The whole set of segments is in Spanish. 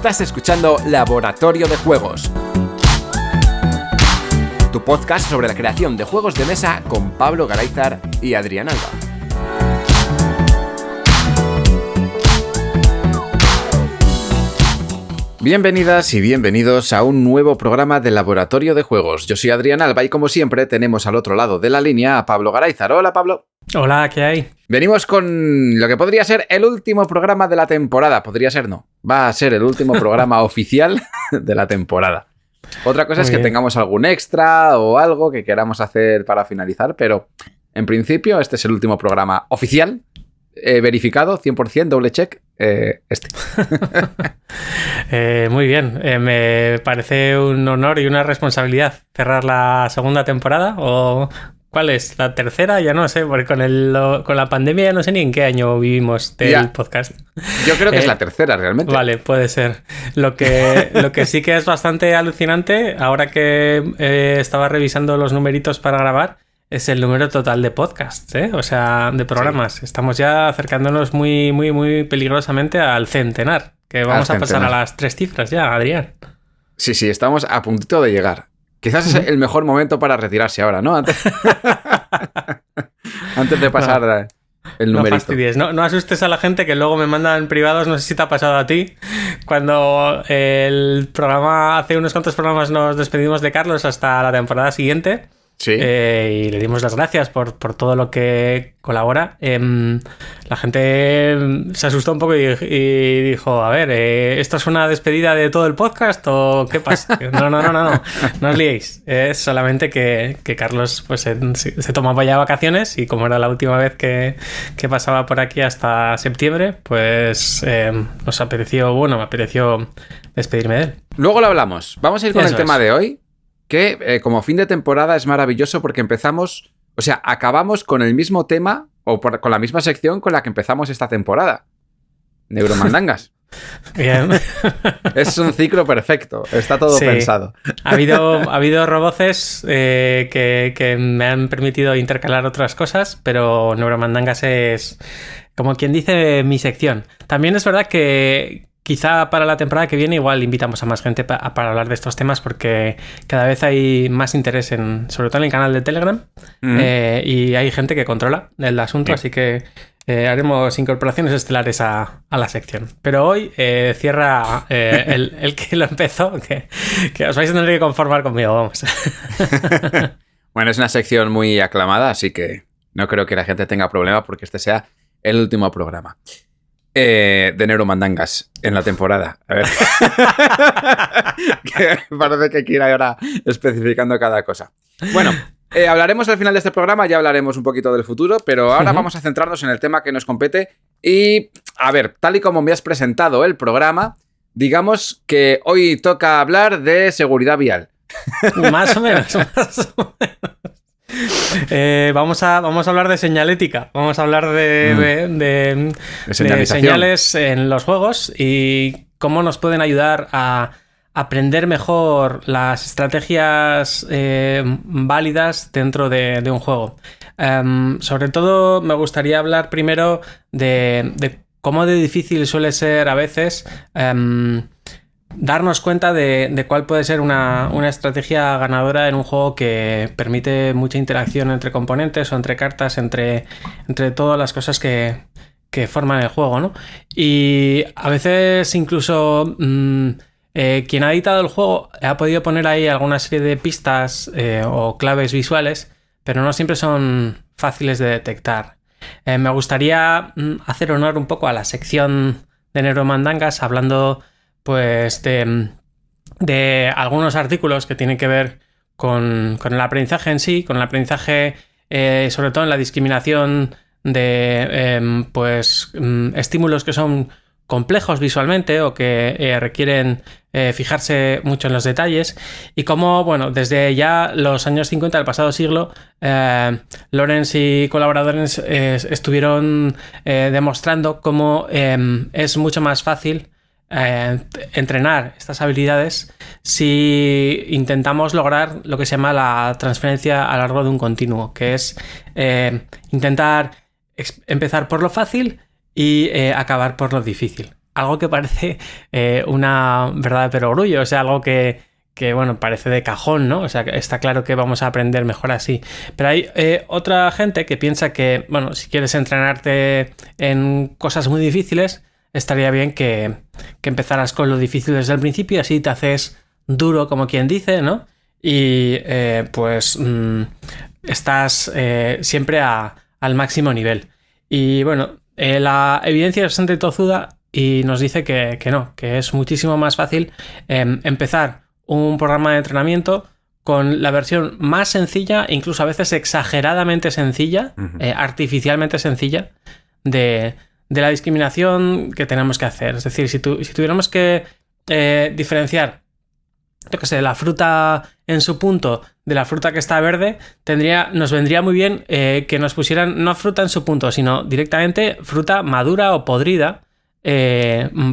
Estás escuchando Laboratorio de Juegos, tu podcast sobre la creación de juegos de mesa con Pablo Garáizar y Adrián Alba. Bienvenidas y bienvenidos a un nuevo programa de Laboratorio de Juegos. Yo soy Adrián Alba y como siempre tenemos al otro lado de la línea a Pablo Garáizar. Hola, Pablo. Hola, ¿qué hay? Venimos con lo que podría ser el último programa de la temporada. Podría ser, no. Va a ser el último programa oficial de la temporada. Otra cosa es que tengamos algún extra o algo que queramos hacer para finalizar, pero en principio este es el último programa oficial, verificado, 100%, doble check, Muy bien, me parece un honor y una responsabilidad cerrar la segunda temporada, o ¿cuál es? ¿La tercera? Ya no sé, porque con la pandemia ya no sé ni en qué año vivimos del podcast. Yo creo que es la tercera, realmente. Vale, puede ser. Lo que sí que es bastante alucinante, ahora que estaba revisando los numeritos para grabar, es el número total de podcasts, ¿eh? O sea, de programas. Sí. Estamos ya acercándonos muy, muy, muy peligrosamente al centenar, que vamos a pasar a las 3 cifras ya, Adrián. Sí, estamos a puntito de llegar. Quizás es el mejor momento para retirarse ahora, ¿no? Antes de pasar el numerito. No fastidies, no asustes a la gente que luego me mandan privados, no sé si te ha pasado a ti, cuando el programa, hace unos cuantos programas nos despedimos de Carlos hasta la temporada siguiente. Sí. Y le dimos las gracias por todo lo que colabora. La gente se asustó un poco y dijo, a ver, ¿esto es una despedida de todo el podcast o qué pasa? No os liéis. Es solamente que Carlos pues se tomaba ya vacaciones y como era la última vez que pasaba por aquí hasta septiembre, pues me apeteció despedirme de él. Luego lo hablamos. Vamos a ir con el tema de hoy. Que como fin de temporada es maravilloso porque acabamos con el mismo tema o con la misma sección con la que empezamos esta temporada. Neuromandangas. Bien. Es un ciclo perfecto, está todo pensado. Ha habido roboces que me han permitido intercalar otras cosas, pero Neuromandangas es, como quien dice, mi sección. También es verdad que quizá para la temporada que viene igual invitamos a más gente para hablar de estos temas porque cada vez hay más interés sobre todo en el canal de Telegram y hay gente que controla el asunto, así que haremos incorporaciones estelares a la sección. Pero hoy cierra el que lo empezó, que os vais a tener que conformar conmigo, vamos. Bueno, es una sección muy aclamada, así que no creo que la gente tenga problema porque este sea el último programa. De Neuromandangas en la temporada. A ver. Que parece que quiera ahora especificando cada cosa. Bueno, hablaremos al final de este programa, ya hablaremos un poquito del futuro, pero ahora vamos a centrarnos en el tema que nos compete. Y, a ver, tal y como me has presentado el programa, digamos que hoy toca hablar de seguridad vial. Más o menos. Vamos a hablar de señalética, vamos a hablar de señales en los juegos y cómo nos pueden ayudar a aprender mejor las estrategias válidas dentro de un juego. Sobre todo me gustaría hablar primero de cómo de difícil suele ser a veces darnos cuenta de cuál puede ser una estrategia ganadora en un juego que permite mucha interacción entre componentes o entre cartas, entre todas las cosas que forman el juego, ¿no? Y a veces incluso quien ha editado el juego ha podido poner ahí alguna serie de pistas o claves visuales, pero no siempre son fáciles de detectar. Me gustaría hacer honor un poco a la sección de Neuromandangas hablando pues de algunos artículos que tienen que ver con el aprendizaje en sí, con el aprendizaje sobre todo en la discriminación de estímulos que son complejos visualmente o que requieren fijarse mucho en los detalles y cómo, bueno, desde ya los años 50 del pasado siglo, Lawrence y colaboradores estuvieron demostrando cómo es mucho más fácil entrenar estas habilidades si intentamos lograr lo que se llama la transferencia a lo largo de un continuo, que es intentar empezar por lo fácil y acabar por lo difícil. algo que parece una verdad de perogrullo, o sea, algo que bueno, parece de cajón, ¿no? O sea, está claro que vamos a aprender mejor así. Pero hay otra gente que piensa que, bueno, si quieres entrenarte en cosas muy difíciles, estaría bien que empezaras con lo difícil desde el principio y así te haces duro, como quien dice, ¿no? Y estás siempre al máximo nivel. Y bueno, la evidencia es bastante tozuda y nos dice que no, que es muchísimo más fácil empezar un programa de entrenamiento con la versión más sencilla, incluso a veces exageradamente sencilla, artificialmente sencilla, de la discriminación que tenemos que hacer. Es decir, si tuviéramos que diferenciar, yo qué sé, la fruta en su punto de la fruta que está verde, nos vendría muy bien que nos pusieran no fruta en su punto, sino directamente fruta madura o podrida,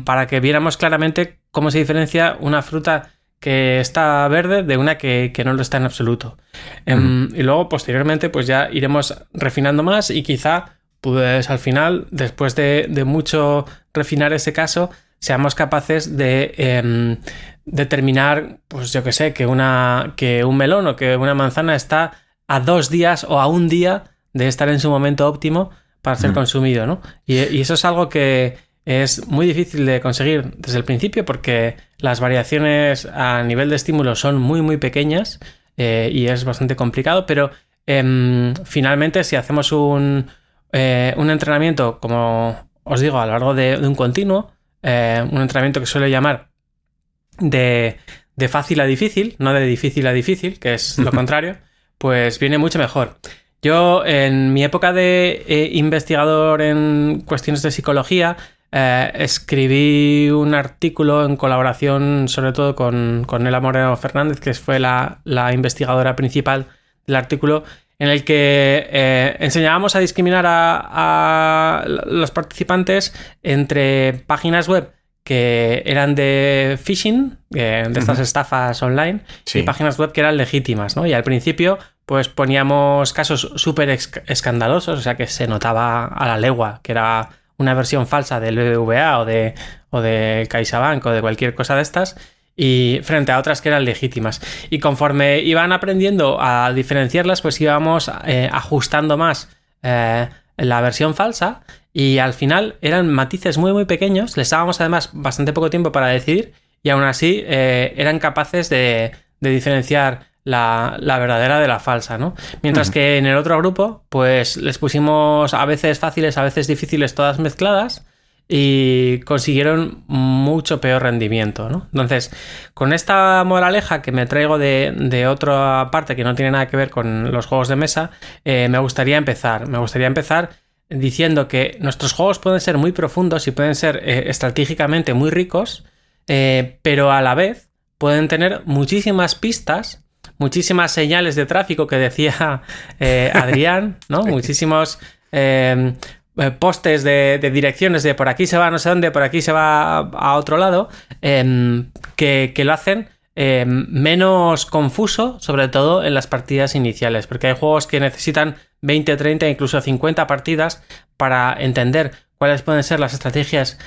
para que viéramos claramente cómo se diferencia una fruta que está verde de una que no lo está en absoluto. Y luego, posteriormente, pues ya iremos refinando más y quizá, pues al final, después de mucho refinar ese caso, seamos capaces de determinar, pues yo que sé, que un melón o que una manzana está a 2 días o a 1 día de estar en su momento óptimo para ser consumido, ¿no? Y eso es algo que es muy difícil de conseguir desde el principio porque las variaciones a nivel de estímulo son muy, muy pequeñas y es bastante complicado, pero finalmente si hacemos un entrenamiento, como os digo, a lo largo de un continuo, un entrenamiento que suele llamar de fácil a difícil, no de difícil a difícil, que es lo contrario, pues viene mucho mejor. Yo, en mi época de investigador en cuestiones de psicología, escribí un artículo en colaboración sobre todo con Nela Moreno Fernández, que fue la investigadora principal del artículo, en el que enseñábamos a discriminar a los participantes entre páginas web que eran de phishing, de estas estafas online, sí, y páginas web que eran legítimas, ¿no? Y al principio pues poníamos casos súper escandalosos, o sea que se notaba a la legua que era una versión falsa del BBVA o de CaixaBank o de cualquier cosa de estas, y frente a otras que eran legítimas. Y conforme iban aprendiendo a diferenciarlas, pues íbamos ajustando más la versión falsa, y al final eran matices muy muy pequeños, les dábamos además bastante poco tiempo para decidir, y aún así eran capaces de diferenciar la verdadera de la falsa, ¿no? Mientras que en el otro grupo, pues les pusimos a veces fáciles, a veces difíciles, todas mezcladas, y consiguieron mucho peor rendimiento, ¿no? Entonces, con esta moraleja que me traigo de otra parte que no tiene nada que ver con los juegos de mesa, me gustaría empezar diciendo que nuestros juegos pueden ser muy profundos y pueden ser estratégicamente muy ricos, pero a la vez pueden tener muchísimas pistas, muchísimas señales de tráfico que decía Adrián, ¿no? Sí. Muchísimos postes de direcciones de por aquí se va no sé dónde, por aquí se va a otro lado, que lo hacen menos confuso, sobre todo en las partidas iniciales, porque hay juegos que necesitan 20, 30, incluso 50 partidas para entender cuáles pueden ser las estrategias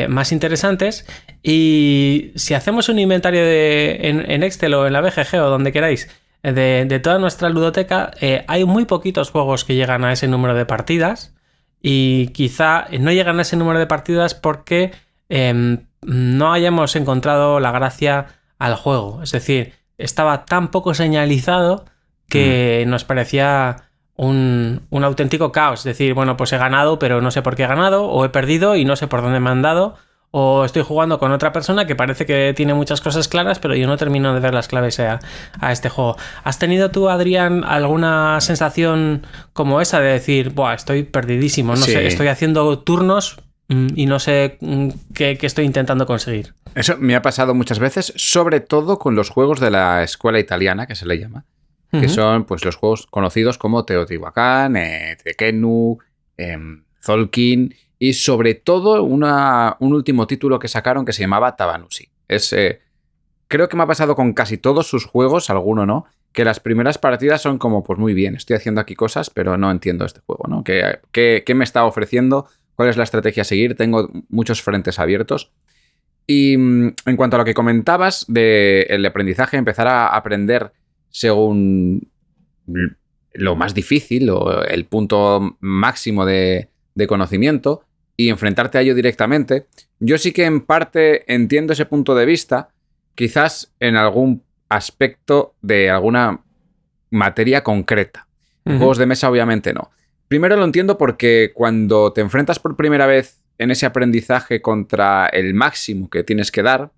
más interesantes. Y si hacemos un inventario en Excel o en la BGG o donde queráis de toda nuestra ludoteca, hay muy poquitos juegos que llegan a ese número de partidas, y quizá no llegan a ese número de partidas porque no hayamos encontrado la gracia al juego. Es decir, estaba tan poco señalizado que nos parecía un auténtico caos. Es decir, bueno, pues he ganado, pero no sé por qué he ganado, o he perdido y no sé por dónde me han dado, o estoy jugando con otra persona que parece que tiene muchas cosas claras, pero yo no termino de ver las claves a este juego. ¿Has tenido tú, Adrián, alguna sensación como esa de decir, buah, estoy perdidísimo, no sé, estoy haciendo turnos y no sé qué estoy intentando conseguir? Eso me ha pasado muchas veces, sobre todo con los juegos de la escuela italiana, que se le llama, que son pues los juegos conocidos como Teotihuacán, Tekhenu, Tzolk'in, y sobre todo un último título que sacaron que se llamaba Tabanusi. Creo que me ha pasado con casi todos sus juegos, alguno no, que las primeras partidas son como, pues muy bien, estoy haciendo aquí cosas, pero no entiendo este juego, ¿no? ¿Qué me está ofreciendo cuál es la estrategia a seguir, tengo muchos frentes abiertos. Y en cuanto a lo que comentabas del aprendizaje, empezar a aprender según lo más difícil o el punto máximo de conocimiento y enfrentarte a ello directamente, yo sí que en parte entiendo ese punto de vista, quizás en algún aspecto de alguna materia concreta. En juegos de mesa obviamente no. Primero lo entiendo porque cuando te enfrentas por primera vez en ese aprendizaje contra el máximo que tienes que dar,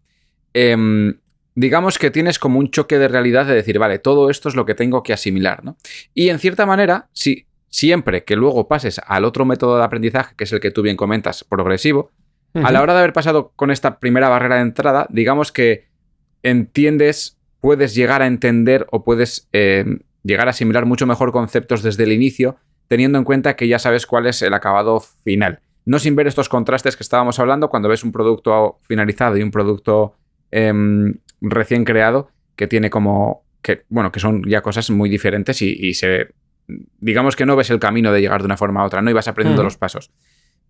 digamos que tienes como un choque de realidad de decir, vale, todo esto es lo que tengo que asimilar, ¿no? Y en cierta manera, si siempre que luego pases al otro método de aprendizaje, que es el que tú bien comentas, progresivo, a la hora de haber pasado con esta primera barrera de entrada, digamos que entiendes, puedes llegar a entender o puedes llegar a asimilar mucho mejor conceptos desde el inicio, teniendo en cuenta que ya sabes cuál es el acabado final. No sin ver estos contrastes que estábamos hablando cuando ves un producto finalizado y un producto recién creado que tiene como... que son ya cosas muy diferentes y se... digamos que no ves el camino de llegar de una forma a otra, ¿no? Y vas aprendiendo los pasos.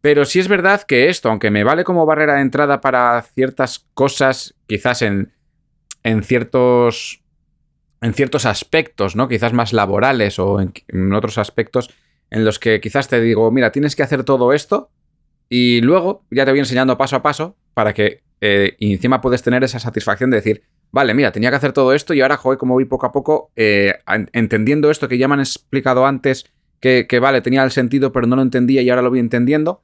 Pero sí es verdad que esto, aunque me vale como barrera de entrada para ciertas cosas, quizás en ciertos aspectos, ¿no? Quizás más laborales o en otros aspectos en los que quizás te digo, mira, tienes que hacer todo esto y luego ya te voy enseñando paso a paso para que y encima puedes tener esa satisfacción de decir, vale, mira, tenía que hacer todo esto y ahora, joder, como voy poco a poco entendiendo esto que ya me han explicado antes, que vale, tenía el sentido pero no lo entendía y ahora lo voy entendiendo,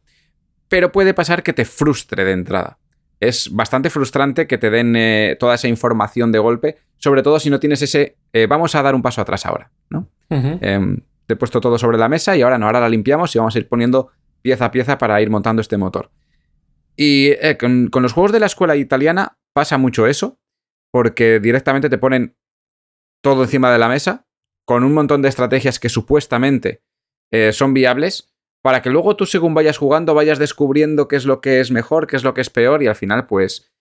pero puede pasar que te frustre de entrada. Es bastante frustrante que te den toda esa información de golpe, sobre todo si no tienes ese, vamos a dar un paso atrás ahora, ¿no? Te he puesto todo sobre la mesa y ahora no, ahora la limpiamos y vamos a ir poniendo pieza a pieza para ir montando este motor. Y con los juegos de la escuela italiana pasa mucho eso, porque directamente te ponen todo encima de la mesa, con un montón de estrategias que supuestamente son viables, para que luego tú según vayas jugando vayas descubriendo qué es lo que es mejor, qué es lo que es peor, y al final pues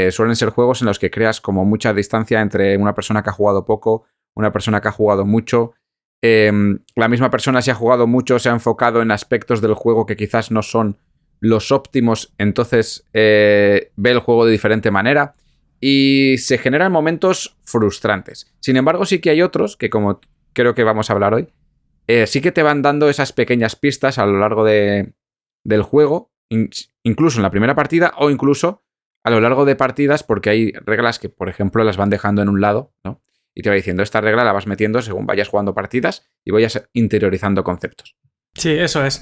suelen ser juegos en los que creas como mucha distancia entre una persona que ha jugado poco, una persona que ha jugado mucho. La misma persona, si ha jugado mucho, se ha enfocado en aspectos del juego que quizás no son los óptimos, entonces ve el juego de diferente manera y se generan momentos frustrantes. Sin embargo, sí que hay otros que, como creo que vamos a hablar hoy, sí que te van dando esas pequeñas pistas a lo largo del juego, incluso en la primera partida o incluso a lo largo de partidas, porque hay reglas que, por ejemplo, las van dejando en un lado, ¿no? Y te va diciendo, esta regla la vas metiendo según vayas jugando partidas y vayas interiorizando conceptos. Sí, eso es.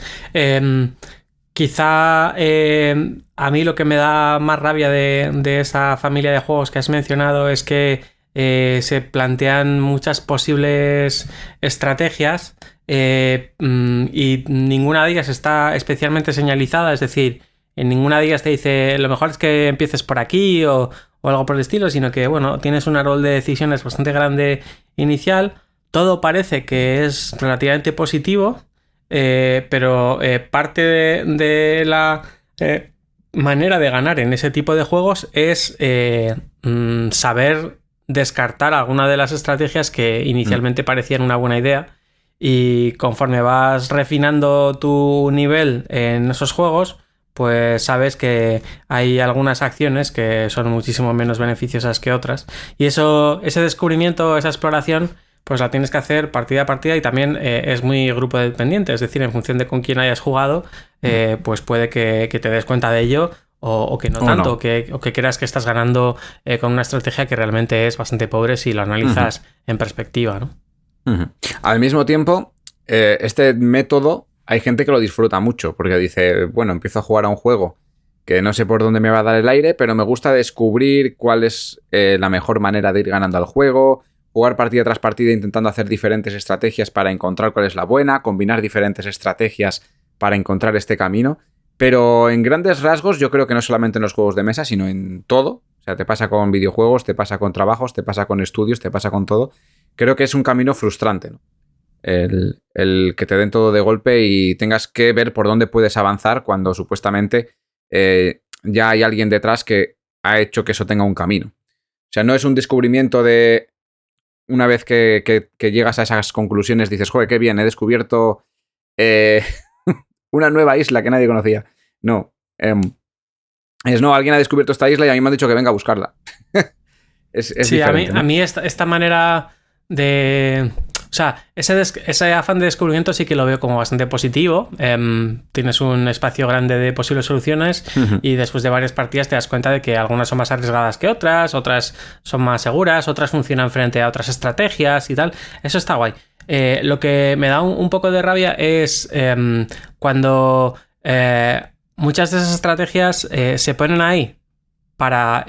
Quizá a mí lo que me da más rabia de esa familia de juegos que has mencionado es que se plantean muchas posibles estrategias y ninguna de ellas está especialmente señalizada, es decir, en ninguna de ellas te dice lo mejor es que empieces por aquí o algo por el estilo, sino que bueno, tienes un árbol de decisiones bastante grande inicial, todo parece que es relativamente positivo, pero parte de la manera de ganar en ese tipo de juegos es saber descartar alguna de las estrategias que inicialmente parecían una buena idea, y conforme vas refinando tu nivel en esos juegos, pues sabes que hay algunas acciones que son muchísimo menos beneficiosas que otras, y ese descubrimiento, esa exploración, pues la tienes que hacer partida a partida, y también es muy grupo dependiente, es decir, en función de con quién hayas jugado, pues puede que te des cuenta de ello o que no tanto, no. O que creas que estás ganando con una estrategia que realmente es bastante pobre si lo analizas en perspectiva, ¿no? Al mismo tiempo, este método hay gente que lo disfruta mucho porque dice, bueno, empiezo a jugar a un juego que no sé por dónde me va a dar el aire, pero me gusta descubrir cuál es la mejor manera de ir ganando al juego, jugar partida tras partida intentando hacer diferentes estrategias para encontrar cuál es la buena, combinar diferentes estrategias para encontrar este camino. Pero en grandes rasgos yo creo que no solamente en los juegos de mesa, sino en todo. O sea, te pasa con videojuegos, te pasa con trabajos, te pasa con estudios, te pasa con todo. Creo que es un camino frustrante, ¿no? El que te den todo de golpe y tengas que ver por dónde puedes avanzar cuando supuestamente ya hay alguien detrás que ha hecho que eso tenga un camino. O sea, no es un descubrimiento de... Una vez que llegas a esas conclusiones dices, joder, qué bien, he descubierto una nueva isla que nadie conocía. No. No, alguien ha descubierto esta isla y a mí me han dicho que venga a buscarla. es sí, diferente, a mí esta manera de... O sea, ese afán de descubrimiento sí que lo veo como bastante positivo. Tienes un espacio grande de posibles soluciones y después de varias partidas te das cuenta de que algunas son más arriesgadas que otras son más seguras, otras funcionan frente a otras estrategias y tal. Eso está guay. Lo que me da un poco de rabia es cuando muchas de esas estrategias se ponen ahí para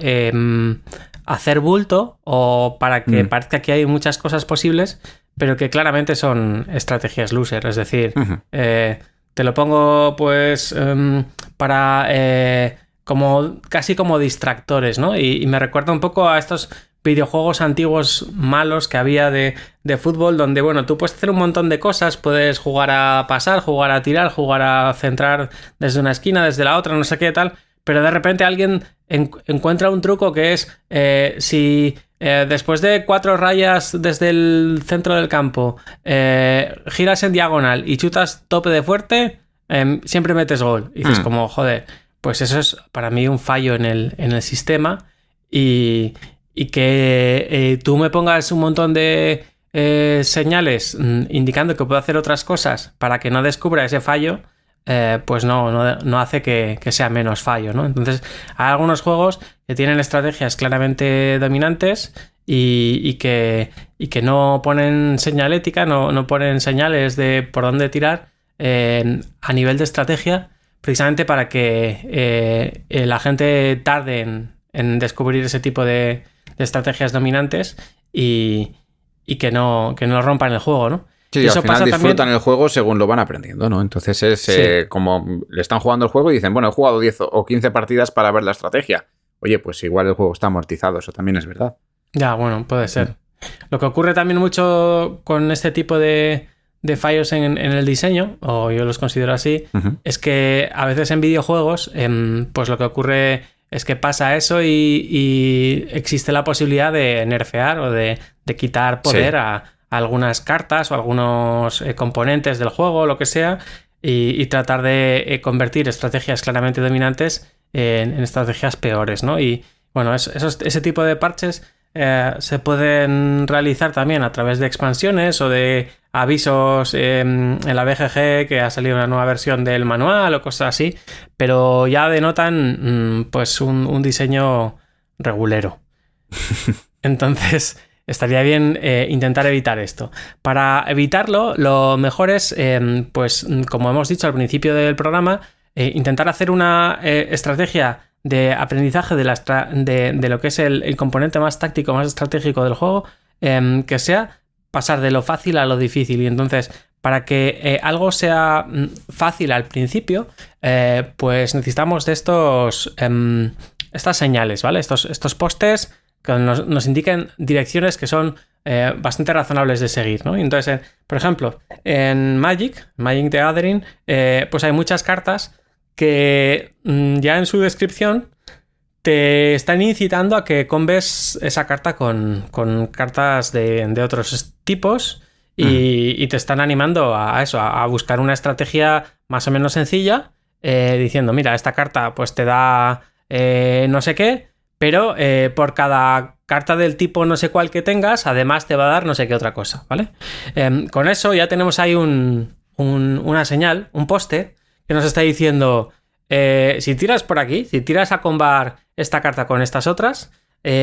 hacer bulto o para que parezca que hay muchas cosas posibles, pero que claramente son estrategias loser. Es decir, te lo pongo pues para casi como distractores, ¿no? Y me recuerda un poco a estos videojuegos antiguos malos que había de fútbol, donde, bueno, tú puedes hacer un montón de cosas, puedes jugar a pasar, jugar a tirar, jugar a centrar desde una esquina, desde la otra, no sé qué tal, pero de repente alguien encuentra un truco que es si después de 4 rayas desde el centro del campo giras en diagonal y chutas tope de fuerte, siempre metes gol. Y dices como, joder, pues eso es para mí un fallo en el sistema y que tú me pongas un montón de señales indicando que puedo hacer otras cosas para que no descubra ese fallo, pues no hace que sea menos fallo, ¿no? Entonces hay algunos juegos que tienen estrategias claramente dominantes y que no ponen señalética, no ponen señales de por dónde tirar a nivel de estrategia, precisamente para que la gente tarde en descubrir ese tipo de estrategias dominantes y que no rompan el juego, ¿no? Sí, y eso al final disfrutan el juego según lo van aprendiendo, ¿no? Entonces es como le están jugando el juego y dicen, bueno, he jugado 10 o 15 partidas para ver la estrategia. Oye, pues igual el juego está amortizado, eso también es verdad. Ya, bueno, puede ser. Lo que ocurre también mucho con este tipo de fallos en el diseño, o yo los considero así, es que a veces en videojuegos, pues lo que ocurre es que pasa eso y existe la posibilidad de nerfear o de quitar poder a algunas cartas o algunos componentes del juego, lo que sea, y tratar de convertir estrategias claramente dominantes en estrategias peores, ¿no? Y bueno, ese tipo de parches se pueden realizar también a través de expansiones o de avisos en la BGG que ha salido una nueva versión del manual o cosas así, pero ya denotan pues un diseño regulero. Entonces estaría bien intentar evitar esto. Para evitarlo, lo mejor es, pues como hemos dicho al principio del programa, intentar hacer una estrategia de aprendizaje de lo que es el componente más táctico, más estratégico del juego, que sea pasar de lo fácil a lo difícil. Y entonces, para que algo sea fácil al principio, pues necesitamos de estas señales, ¿vale? Estos postes que nos indiquen direcciones que son bastante razonables de seguir, ¿no? Entonces, por ejemplo, en Magic the Gathering, pues hay muchas cartas que ya en su descripción te están incitando a que combes esa carta con cartas de otros tipos y te están animando a eso, a buscar una estrategia más o menos sencilla, diciendo, mira, esta carta pues te da no sé qué, pero por cada carta del tipo no sé cuál que tengas, además te va a dar no sé qué otra cosa, ¿vale? Con eso ya tenemos ahí una señal, un poste, que nos está diciendo, si tiras por aquí, si tiras a combar esta carta con estas otras,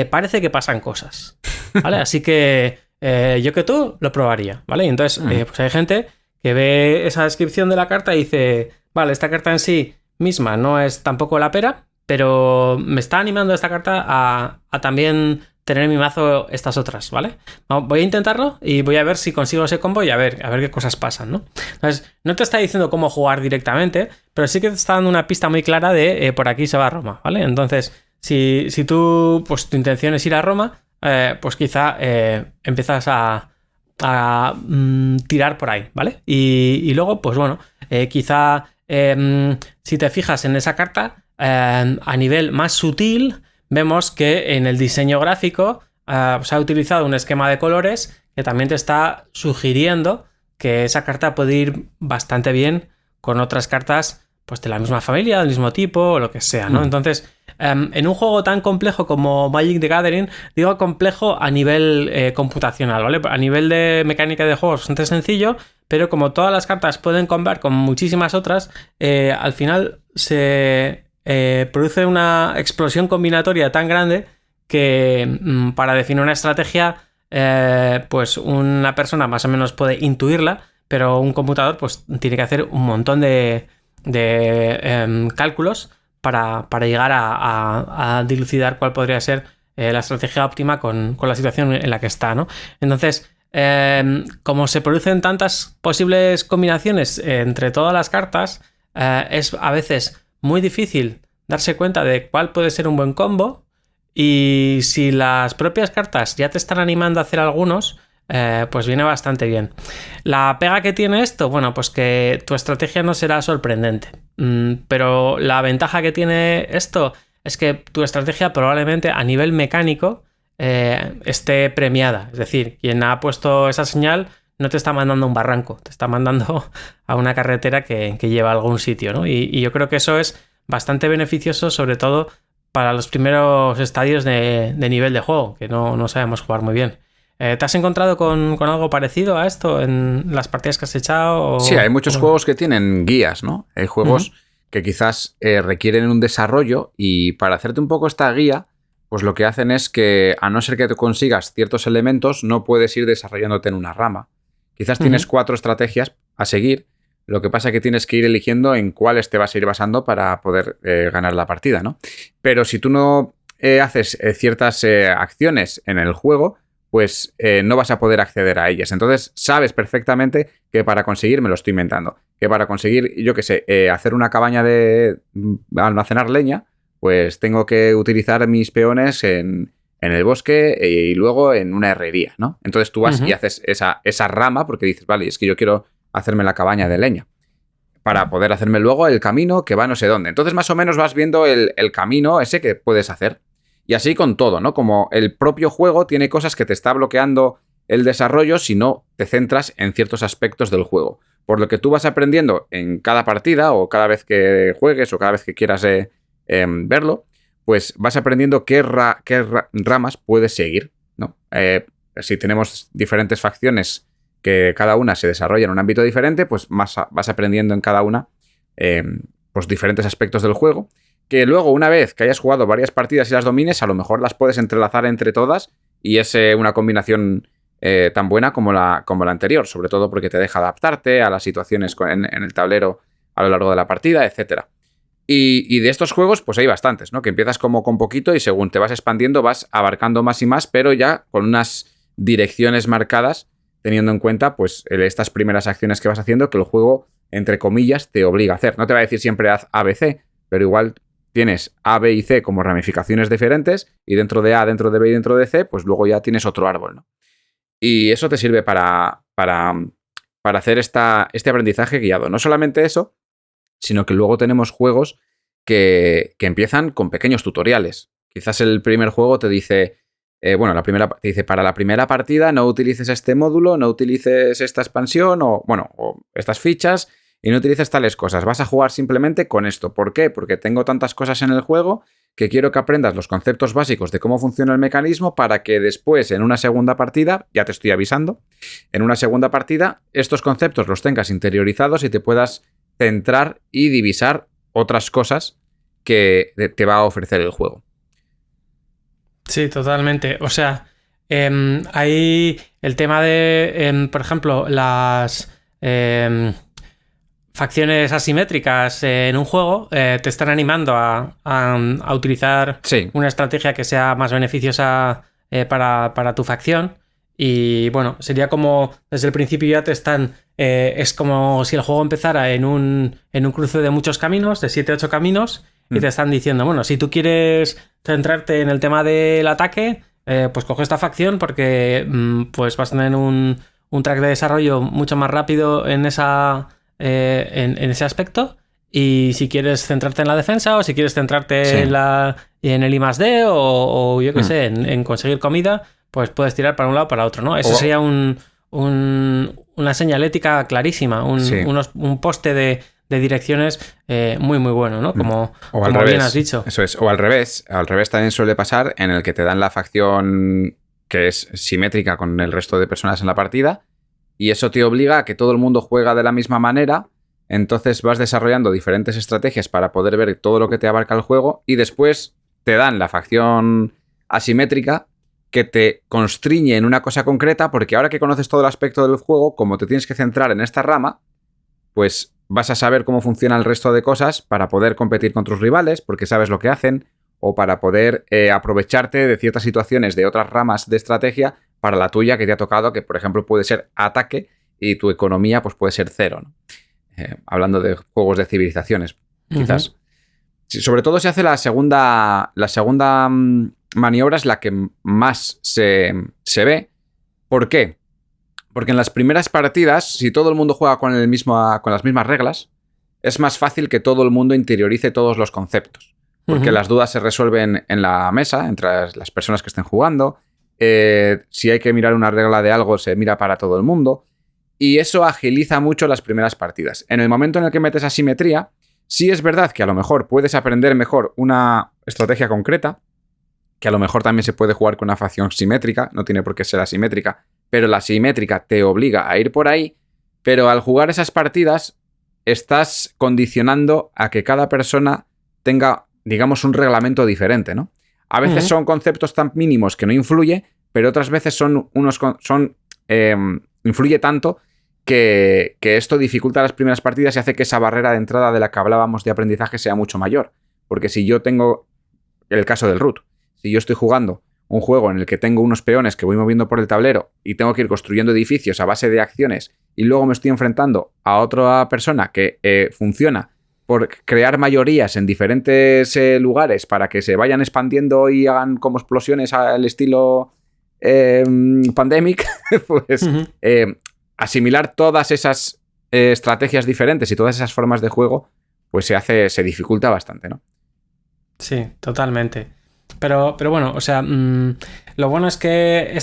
parece que pasan cosas, ¿vale? Así que yo que tú lo probaría, ¿vale? Y entonces pues hay gente que ve esa descripción de la carta y dice, vale, esta carta en sí misma no es tampoco la pera, pero me está animando esta carta a también tener en mi mazo estas otras, ¿vale? Voy a intentarlo y voy a ver si consigo ese combo y a ver qué cosas pasan, ¿no? Entonces, no te está diciendo cómo jugar directamente, pero sí que te está dando una pista muy clara de por aquí se va a Roma, ¿vale? Entonces, si tú, pues tu intención es ir a Roma, pues quizá empiezas a tirar por ahí, ¿vale? Y luego, pues bueno, quizá si te fijas en esa carta, a nivel más sutil, vemos que en el diseño gráfico se ha utilizado un esquema de colores que también te está sugiriendo que esa carta puede ir bastante bien con otras cartas pues de la misma familia, del mismo tipo, o lo que sea, ¿no? Entonces, en un juego tan complejo como Magic the Gathering, digo complejo a nivel computacional, ¿vale? A nivel de mecánica de juego es bastante sencillo, pero como todas las cartas pueden combar con muchísimas otras, al final se produce una explosión combinatoria tan grande que para definir una estrategia, pues una persona más o menos puede intuirla, pero un computador pues tiene que hacer un montón de cálculos para llegar a dilucidar cuál podría ser la estrategia óptima con la situación en la que está, ¿no? Entonces, como se producen tantas posibles combinaciones entre todas las cartas, es a veces muy difícil darse cuenta de cuál puede ser un buen combo, y si las propias cartas ya te están animando a hacer algunos, pues viene bastante bien. La pega que tiene esto, bueno, pues que tu estrategia no será sorprendente, pero la ventaja que tiene esto es que tu estrategia probablemente a nivel mecánico esté premiada. Es decir, quien ha puesto esa señal no te está mandando a un barranco, te está mandando a una carretera que lleva a algún sitio, ¿no? Y yo creo que eso es bastante beneficioso, sobre todo para los primeros estadios de nivel de juego, que no sabemos jugar muy bien. ¿Te has encontrado con algo parecido a esto en las partidas que has echado? Sí, hay muchos juegos que tienen guías, ¿no? Hay juegos que quizás requieren un desarrollo, y para hacerte un poco esta guía, pues lo que hacen es que, a no ser que tú consigas ciertos elementos, no puedes ir desarrollándote en una rama. Quizás tienes 4 estrategias a seguir, lo que pasa es que tienes que ir eligiendo en cuáles te vas a ir basando para poder ganar la partida, ¿no? Pero si tú no haces ciertas acciones en el juego, pues no vas a poder acceder a ellas. Entonces sabes perfectamente que para conseguir, me lo estoy inventando, que para conseguir, yo qué sé, hacer una cabaña de almacenar leña, pues tengo que utilizar mis peones en el bosque y luego en una herrería, ¿no? Entonces tú vas y haces esa rama porque dices, vale, es que yo quiero hacerme la cabaña de leña para poder hacerme luego el camino que va no sé dónde. Entonces más o menos vas viendo el camino ese que puedes hacer. Y así con todo, ¿no? Como el propio juego tiene cosas que te está bloqueando el desarrollo si no te centras en ciertos aspectos del juego. Por lo que tú vas aprendiendo en cada partida, o cada vez que juegues, o cada vez que quieras verlo, pues vas aprendiendo qué ramas puedes seguir, ¿no? Si tenemos diferentes facciones que cada una se desarrolla en un ámbito diferente, pues vas aprendiendo en cada una pues diferentes aspectos del juego, que luego, una vez que hayas jugado varias partidas y las domines, a lo mejor las puedes entrelazar entre todas y es una combinación tan buena como la anterior, sobre todo porque te deja adaptarte a las situaciones en el tablero a lo largo de la partida, etc. Y de estos juegos, pues hay bastantes, ¿no? Que empiezas como con poquito y según te vas expandiendo vas abarcando más y más, pero ya con unas direcciones marcadas, teniendo en cuenta pues estas primeras acciones que vas haciendo que el juego, entre comillas, te obliga a hacer. No te va a decir siempre haz A, B, C, pero igual tienes A, B y C como ramificaciones diferentes, y dentro de A, dentro de B y dentro de C, pues luego ya tienes otro árbol, ¿no? Y eso te sirve para hacer este aprendizaje guiado. No solamente eso, sino que luego tenemos juegos que empiezan con pequeños tutoriales. Quizás el primer juego te dice, te dice, para la primera partida no utilices este módulo, no utilices esta expansión o estas fichas, y no utilices tales cosas. Vas a jugar simplemente con esto. ¿Por qué? Porque tengo tantas cosas en el juego que quiero que aprendas los conceptos básicos de cómo funciona el mecanismo para que después, en una segunda partida, ya te estoy avisando, en una segunda partida, estos conceptos los tengas interiorizados y te puedas centrar y divisar otras cosas que te va a ofrecer el juego. Sí, totalmente. O sea, hay el tema de, por ejemplo, las facciones asimétricas en un juego te están animando a utilizar una estrategia que sea más beneficiosa para tu facción. Y bueno, sería como desde el principio ya te están... es como si el juego empezara en un cruce de muchos caminos, de 7 o 8 caminos, y te están diciendo, bueno, si tú quieres centrarte en el tema del ataque, pues coge esta facción porque pues vas a tener un track de desarrollo mucho más rápido en en ese aspecto. Y si quieres centrarte en la defensa, o si quieres centrarte en el I+D, o yo qué sé, en conseguir comida, pues puedes tirar para un lado o para otro, ¿no? Eso sería una señalética clarísima, un poste de de direcciones muy, muy bueno, ¿no? Como al revés, bien has dicho. Eso es. O al revés también suele pasar en el que te dan la facción que es simétrica con el resto de personas en la partida y eso te obliga a que todo el mundo juega de la misma manera. Entonces vas desarrollando diferentes estrategias para poder ver todo lo que te abarca el juego y después te dan la facción asimétrica que te constriñe en una cosa concreta porque ahora que conoces todo el aspecto del juego, como te tienes que centrar en esta rama, pues vas a saber cómo funciona el resto de cosas para poder competir con tus rivales porque sabes lo que hacen o para poder aprovecharte de ciertas situaciones de otras ramas de estrategia para la tuya que te ha tocado, que por ejemplo puede ser ataque y tu economía pues puede ser cero, ¿no? Hablando de juegos de civilizaciones, quizás. Sí, sobre todo se hace la segunda maniobra es la que más se ve. ¿Por qué? Porque en las primeras partidas, si todo el mundo juega con las mismas reglas, es más fácil que todo el mundo interiorice todos los conceptos. Porque las dudas se resuelven en la mesa, entre las personas que estén jugando. Si hay que mirar una regla de algo, se mira para todo el mundo. Y eso agiliza mucho las primeras partidas. En el momento en el que metes asimetría, sí es verdad que a lo mejor puedes aprender mejor una estrategia concreta, que a lo mejor también se puede jugar con una facción simétrica, no tiene por qué ser asimétrica, pero la simétrica te obliga a ir por ahí, pero al jugar esas partidas estás condicionando a que cada persona tenga, digamos, un reglamento diferente, ¿no? A veces son conceptos tan mínimos que no influye, pero otras veces influye tanto que esto dificulta las primeras partidas y hace que esa barrera de entrada de la que hablábamos de aprendizaje sea mucho mayor. Porque si yo tengo el caso del root, si yo estoy jugando un juego en el que tengo unos peones que voy moviendo por el tablero y tengo que ir construyendo edificios a base de acciones y luego me estoy enfrentando a otra persona que funciona por crear mayorías en diferentes lugares para que se vayan expandiendo y hagan como explosiones al estilo Pandemic, pues asimilar todas esas estrategias diferentes y todas esas formas de juego, pues se dificulta bastante, ¿no? Sí, totalmente. Pero bueno, o sea, lo bueno es que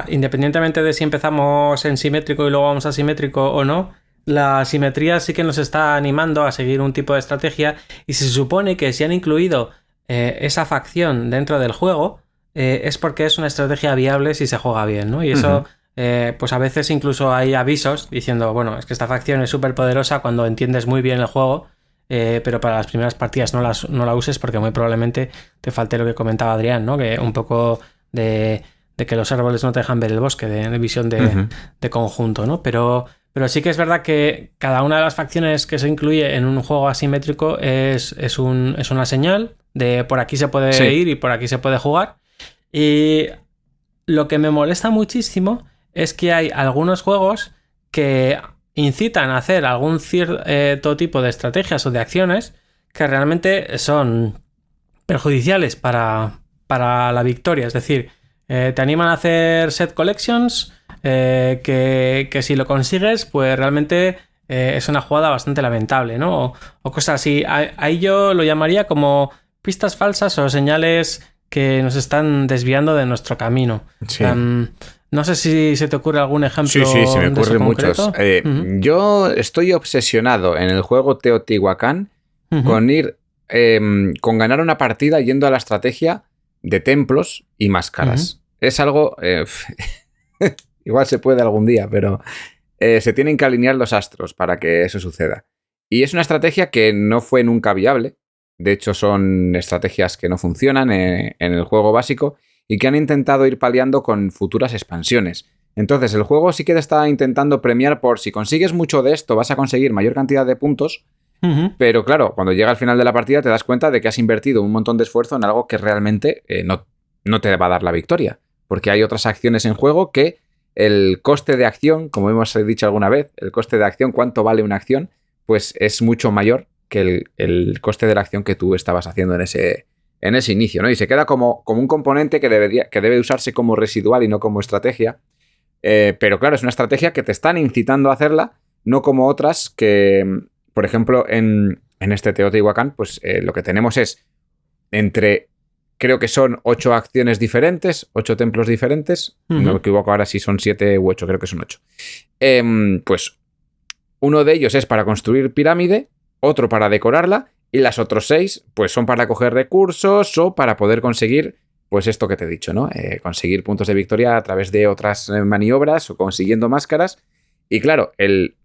independientemente de si empezamos en simétrico y luego vamos a asimétrico o no, la simetría sí que nos está animando a seguir un tipo de estrategia y se supone que si han incluido esa facción dentro del juego es porque es una estrategia viable si se juega bien, ¿no? Y eso, pues a veces incluso hay avisos diciendo, bueno, es que esta facción es súper poderosa cuando entiendes muy bien el juego, pero para las primeras partidas no la uses porque muy probablemente te falte lo que comentaba Adrián, ¿no? Que un poco de que los árboles no te dejan ver el bosque, de visión de conjunto, ¿no? Pero sí que es verdad que cada una de las facciones que se incluye en un juego asimétrico es una señal de por aquí se puede ir y por aquí se puede jugar. Y lo que me molesta muchísimo es que hay algunos juegos que incitan a hacer algún cierto tipo de estrategias o de acciones que realmente son perjudiciales para la victoria. Es decir, te animan a hacer set collections que si lo consigues, pues realmente es una jugada bastante lamentable, ¿no? O cosas así. Ahí yo lo llamaría como pistas falsas o señales que nos están desviando de nuestro camino. Sí. No sé si se te ocurre algún ejemplo. Sí, se me ocurren muchos. Yo estoy obsesionado en el juego Teotihuacán con ir con ganar una partida yendo a la estrategia de templos y máscaras. Es algo... igual se puede algún día, pero se tienen que alinear los astros para que eso suceda. Y es una estrategia que no fue nunca viable. De hecho, son estrategias que no funcionan en el juego básico y que han intentado ir paliando con futuras expansiones. Entonces, el juego sí que te está intentando premiar por si consigues mucho de esto, vas a conseguir mayor cantidad de puntos, pero claro, cuando llega al final de la partida te das cuenta de que has invertido un montón de esfuerzo en algo que realmente no te va a dar la victoria, porque hay otras acciones en juego que el coste de acción, como hemos dicho alguna vez, el coste de acción, cuánto vale una acción, pues es mucho mayor que el coste de la acción que tú estabas haciendo en ese inicio, ¿no? Y se queda como un componente que debe usarse como residual y no como estrategia. Pero claro, es una estrategia que te están incitando a hacerla, no como otras que, por ejemplo, en este Teotihuacán, pues lo que tenemos es creo que son 8 acciones diferentes, 8 templos diferentes. No me equivoco ahora si son 7 u 8, creo que son 8. Pues uno de ellos es para construir pirámide, otro para decorarla y las otros 6 pues son para coger recursos o para poder conseguir pues esto que te he dicho, ¿no? Conseguir puntos de victoria a través de otras maniobras o consiguiendo máscaras. Y claro, el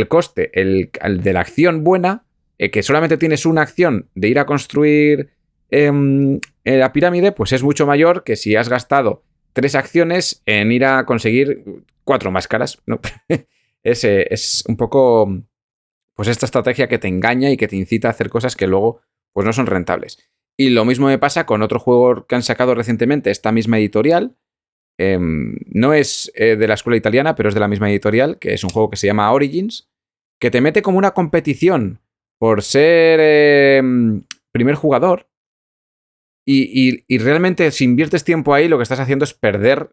coste el de la acción buena, que solamente tienes una acción de ir a construir la pirámide, pues es mucho mayor que si has gastado 3 acciones en ir a conseguir 4 máscaras, ¿no? Es un poco pues esta estrategia que te engaña y que te incita a hacer cosas que luego pues no son rentables. Y lo mismo me pasa con otro juego que han sacado recientemente, esta misma editorial. No es de la escuela italiana, pero es de la misma editorial, que es un juego que se llama Origins, que te mete como una competición por ser primer jugador. Y realmente, si inviertes tiempo ahí, lo que estás haciendo es perder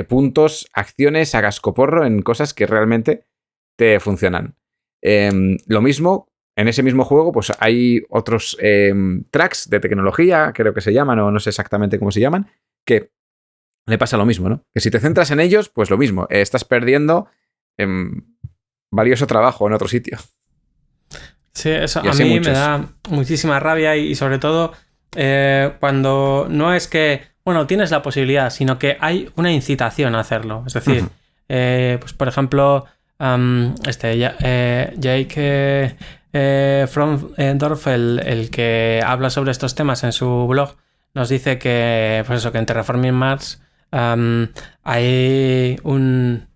puntos, acciones a cascoporro en cosas que realmente te funcionan. Lo mismo, en ese mismo juego, pues hay otros tracks de tecnología, creo que se llaman, o no sé exactamente cómo se llaman, que le pasa lo mismo, ¿no? Que si te centras en ellos, pues lo mismo, estás perdiendo valioso trabajo en otro sitio. Sí, eso a mí me da muchísima rabia y sobre todo cuando no es que, bueno, tienes la posibilidad, sino que hay una incitación a hacerlo. Es decir, pues por ejemplo, Jake Fromdorf, el que habla sobre estos temas en su blog, nos dice que, pues eso, que en Terraforming Mars hay un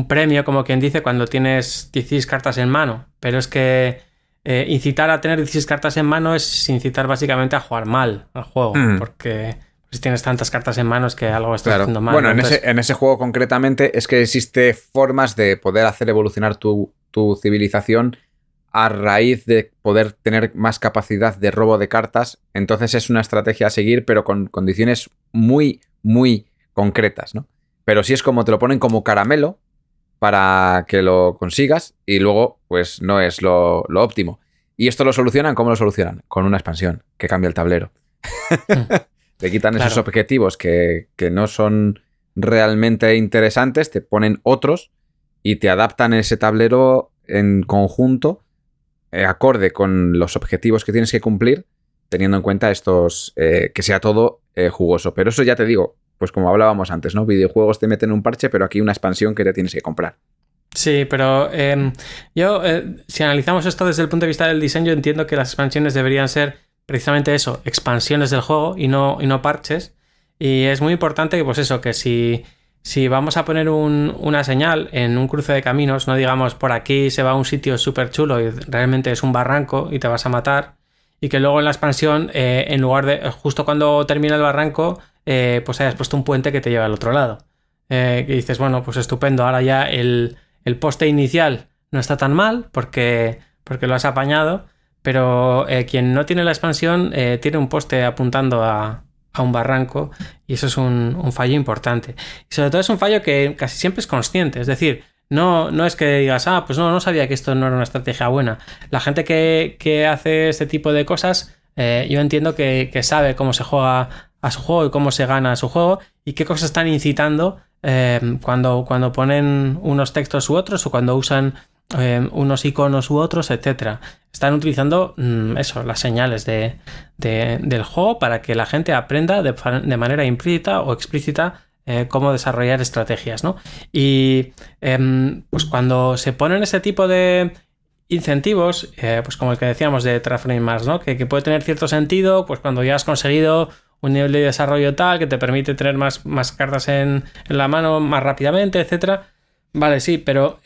premio, como quien dice, cuando tienes 16 cartas en mano, pero es que incitar a tener 16 cartas en mano es incitar básicamente a jugar mal al juego, porque si tienes tantas cartas en mano es que algo estás haciendo mal. Bueno, ¿no? en ese juego concretamente es que existe formas de poder hacer evolucionar tu civilización a raíz de poder tener más capacidad de robo de cartas. Entonces es una estrategia a seguir, pero con condiciones muy, muy concretas, ¿no? Pero sí es como te lo ponen como caramelo para que lo consigas y luego pues no es lo óptimo. ¿Y esto lo solucionan? ¿Cómo lo solucionan? Con una expansión que cambia el tablero. Te quitan esos objetivos que no son realmente interesantes, te ponen otros y te adaptan ese tablero en conjunto acorde con los objetivos que tienes que cumplir, teniendo en cuenta estos que sea todo jugoso. Pero eso ya te digo, pues como hablábamos antes, ¿no? Videojuegos te meten un parche, pero aquí una expansión que te tienes que comprar. Sí, pero si analizamos esto desde el punto de vista del diseño, entiendo que las expansiones deberían ser precisamente eso, expansiones del juego y no parches. Y es muy importante que, pues eso, que si vamos a poner una señal en un cruce de caminos, no digamos por aquí se va a un sitio súper chulo y realmente es un barranco y te vas a matar, y que luego en la expansión, en lugar de justo cuando termina el barranco, pues hayas puesto un puente que te lleva al otro lado. Que dices, bueno, pues estupendo, ahora ya el poste inicial no está tan mal porque lo has apañado, pero quien no tiene la expansión tiene un poste apuntando a un barranco y eso es un fallo importante. Y sobre todo es un fallo que casi siempre es consciente, es decir, no es que digas, pues no sabía que esto no era una estrategia buena. La gente que hace este tipo de cosas, yo entiendo que sabe cómo se juega a su juego y cómo se gana a su juego y qué cosas están incitando cuando ponen unos textos u otros o cuando usan unos iconos u otros, etcétera. Están utilizando las señales del juego para que la gente aprenda de manera implícita o explícita cómo desarrollar estrategias, ¿no? Y pues cuando se ponen ese tipo de incentivos, pues como el que decíamos de Terraforming Mars, ¿no? Que puede tener cierto sentido, pues cuando ya has conseguido un nivel de desarrollo tal que te permite tener más cartas en la mano más rápidamente, etcétera. Vale, sí, pero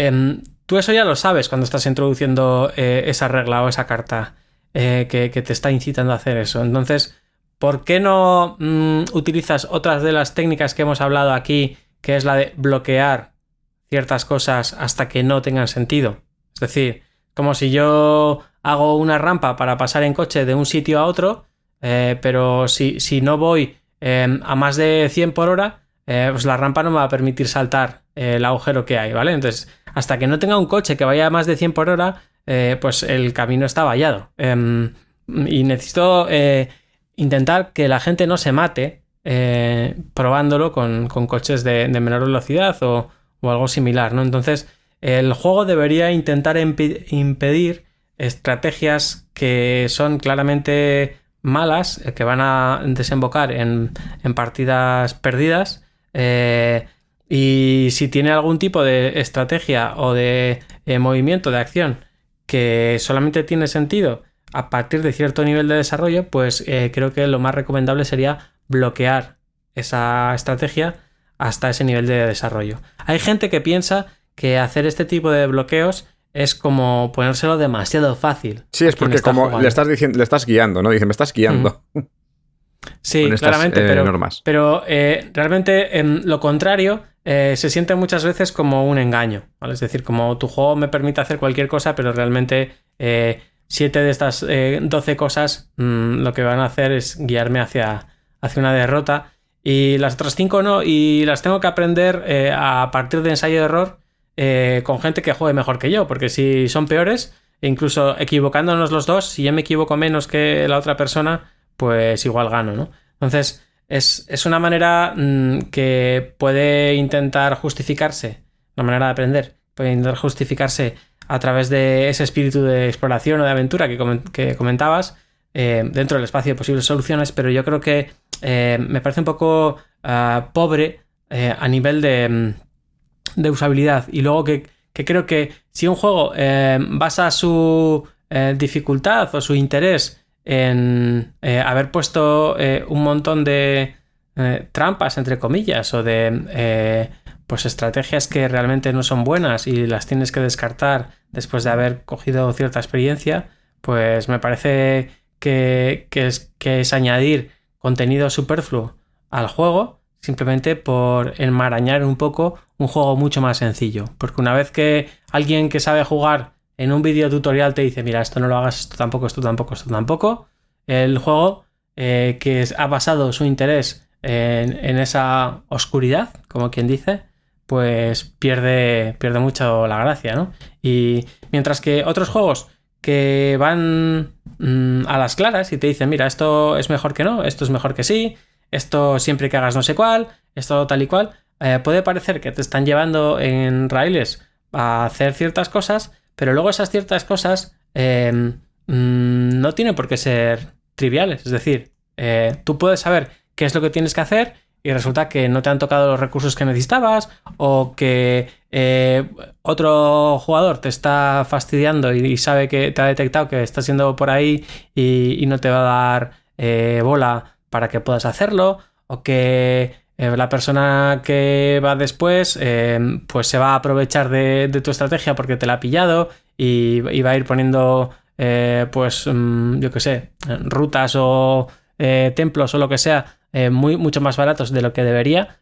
tú eso ya lo sabes cuando estás introduciendo esa regla o esa carta que te está incitando a hacer eso. Entonces, ¿por qué no utilizas otras de las técnicas que hemos hablado aquí, que es la de bloquear ciertas cosas hasta que no tengan sentido? Es decir, como si yo hago una rampa para pasar en coche de un sitio a otro, pero si no voy a más de 100 por hora, pues la rampa no me va a permitir saltar el agujero que hay, ¿vale? Entonces, hasta que no tenga un coche que vaya a más de 100 por hora, pues el camino está vallado. Y necesito intentar que la gente no se mate probándolo con coches de menor velocidad o algo similar, ¿no? Entonces, el juego debería intentar impedir estrategias que son claramente malas, que van a desembocar en partidas perdidas. Y si tiene algún tipo de estrategia o de movimiento de acción que solamente tiene sentido a partir de cierto nivel de desarrollo, pues creo que lo más recomendable sería bloquear esa estrategia hasta ese nivel de desarrollo. Hay gente que piensa que hacer este tipo de bloqueos es como ponérselo demasiado fácil. Sí, es porque como jugando. Le estás guiando, ¿no? Dice, me estás guiando. Sí, claramente, pero realmente en lo contrario se siente muchas veces como un engaño, ¿vale? Es decir, como tu juego me permite hacer cualquier cosa, pero realmente 7 de estas 12 cosas lo que van a hacer es guiarme hacia una derrota, y las otras 5 no, y las tengo que aprender a partir de ensayo de error con gente que juegue mejor que yo, porque si son peores, incluso equivocándonos los dos, si yo me equivoco menos que la otra persona, pues igual gano, ¿no? Entonces es una manera que puede intentar justificarse, una manera de aprender, puede intentar justificarse a través de ese espíritu de exploración o de aventura que comentabas, dentro del espacio de posibles soluciones, pero yo creo que me parece un poco pobre a nivel de usabilidad. Y luego que creo que si un juego basa su dificultad o su interés en haber puesto un montón de trampas, entre comillas, o de pues estrategias que realmente no son buenas y las tienes que descartar después de haber cogido cierta experiencia, pues me parece que es añadir contenido superfluo al juego simplemente por enmarañar un poco un juego mucho más sencillo. Porque una vez que alguien que sabe jugar en un vídeo tutorial te dice, mira, esto no lo hagas, esto tampoco, esto tampoco, esto tampoco, el juego que ha basado su interés en esa oscuridad, como quien dice, pues pierde mucho la gracia, ¿no? Y mientras que otros juegos que van a las claras y te dicen, mira, esto es mejor que no, esto es mejor que sí, esto siempre que hagas no sé cuál, esto tal y cual, puede parecer que te están llevando en raíles a hacer ciertas cosas, pero luego esas ciertas cosas no tienen por qué ser triviales. Es decir, tú puedes saber qué es lo que tienes que hacer y resulta que no te han tocado los recursos que necesitabas, o que otro jugador te está fastidiando y sabe que te ha detectado que estás yendo por ahí y no te va a dar bola para que puedas hacerlo, o que la persona que va después pues se va a aprovechar de tu estrategia porque te la ha pillado y va a ir poniendo pues yo qué sé, rutas o templos o lo que sea mucho más baratos de lo que debería,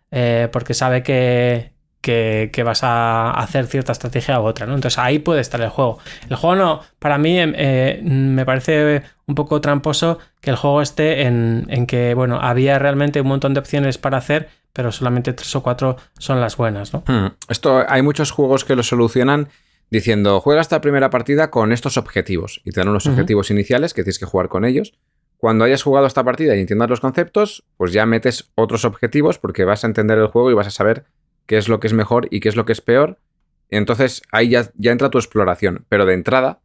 porque sabe que vas a hacer cierta estrategia u otra, ¿no? Entonces ahí puede estar el juego. El juego no, para mí me parece un poco tramposo que el juego esté en que, bueno, había realmente un montón de opciones para hacer, pero solamente 3 o 4 son las buenas, ¿no? Esto, hay muchos juegos que lo solucionan diciendo, juega esta primera partida con estos objetivos, y te dan unos objetivos iniciales que tienes que jugar con ellos. Cuando hayas jugado esta partida y entiendas los conceptos, pues ya metes otros objetivos porque vas a entender el juego y vas a saber qué es lo que es mejor y qué es lo que es peor. Y entonces ahí ya entra tu exploración. Pero de entrada,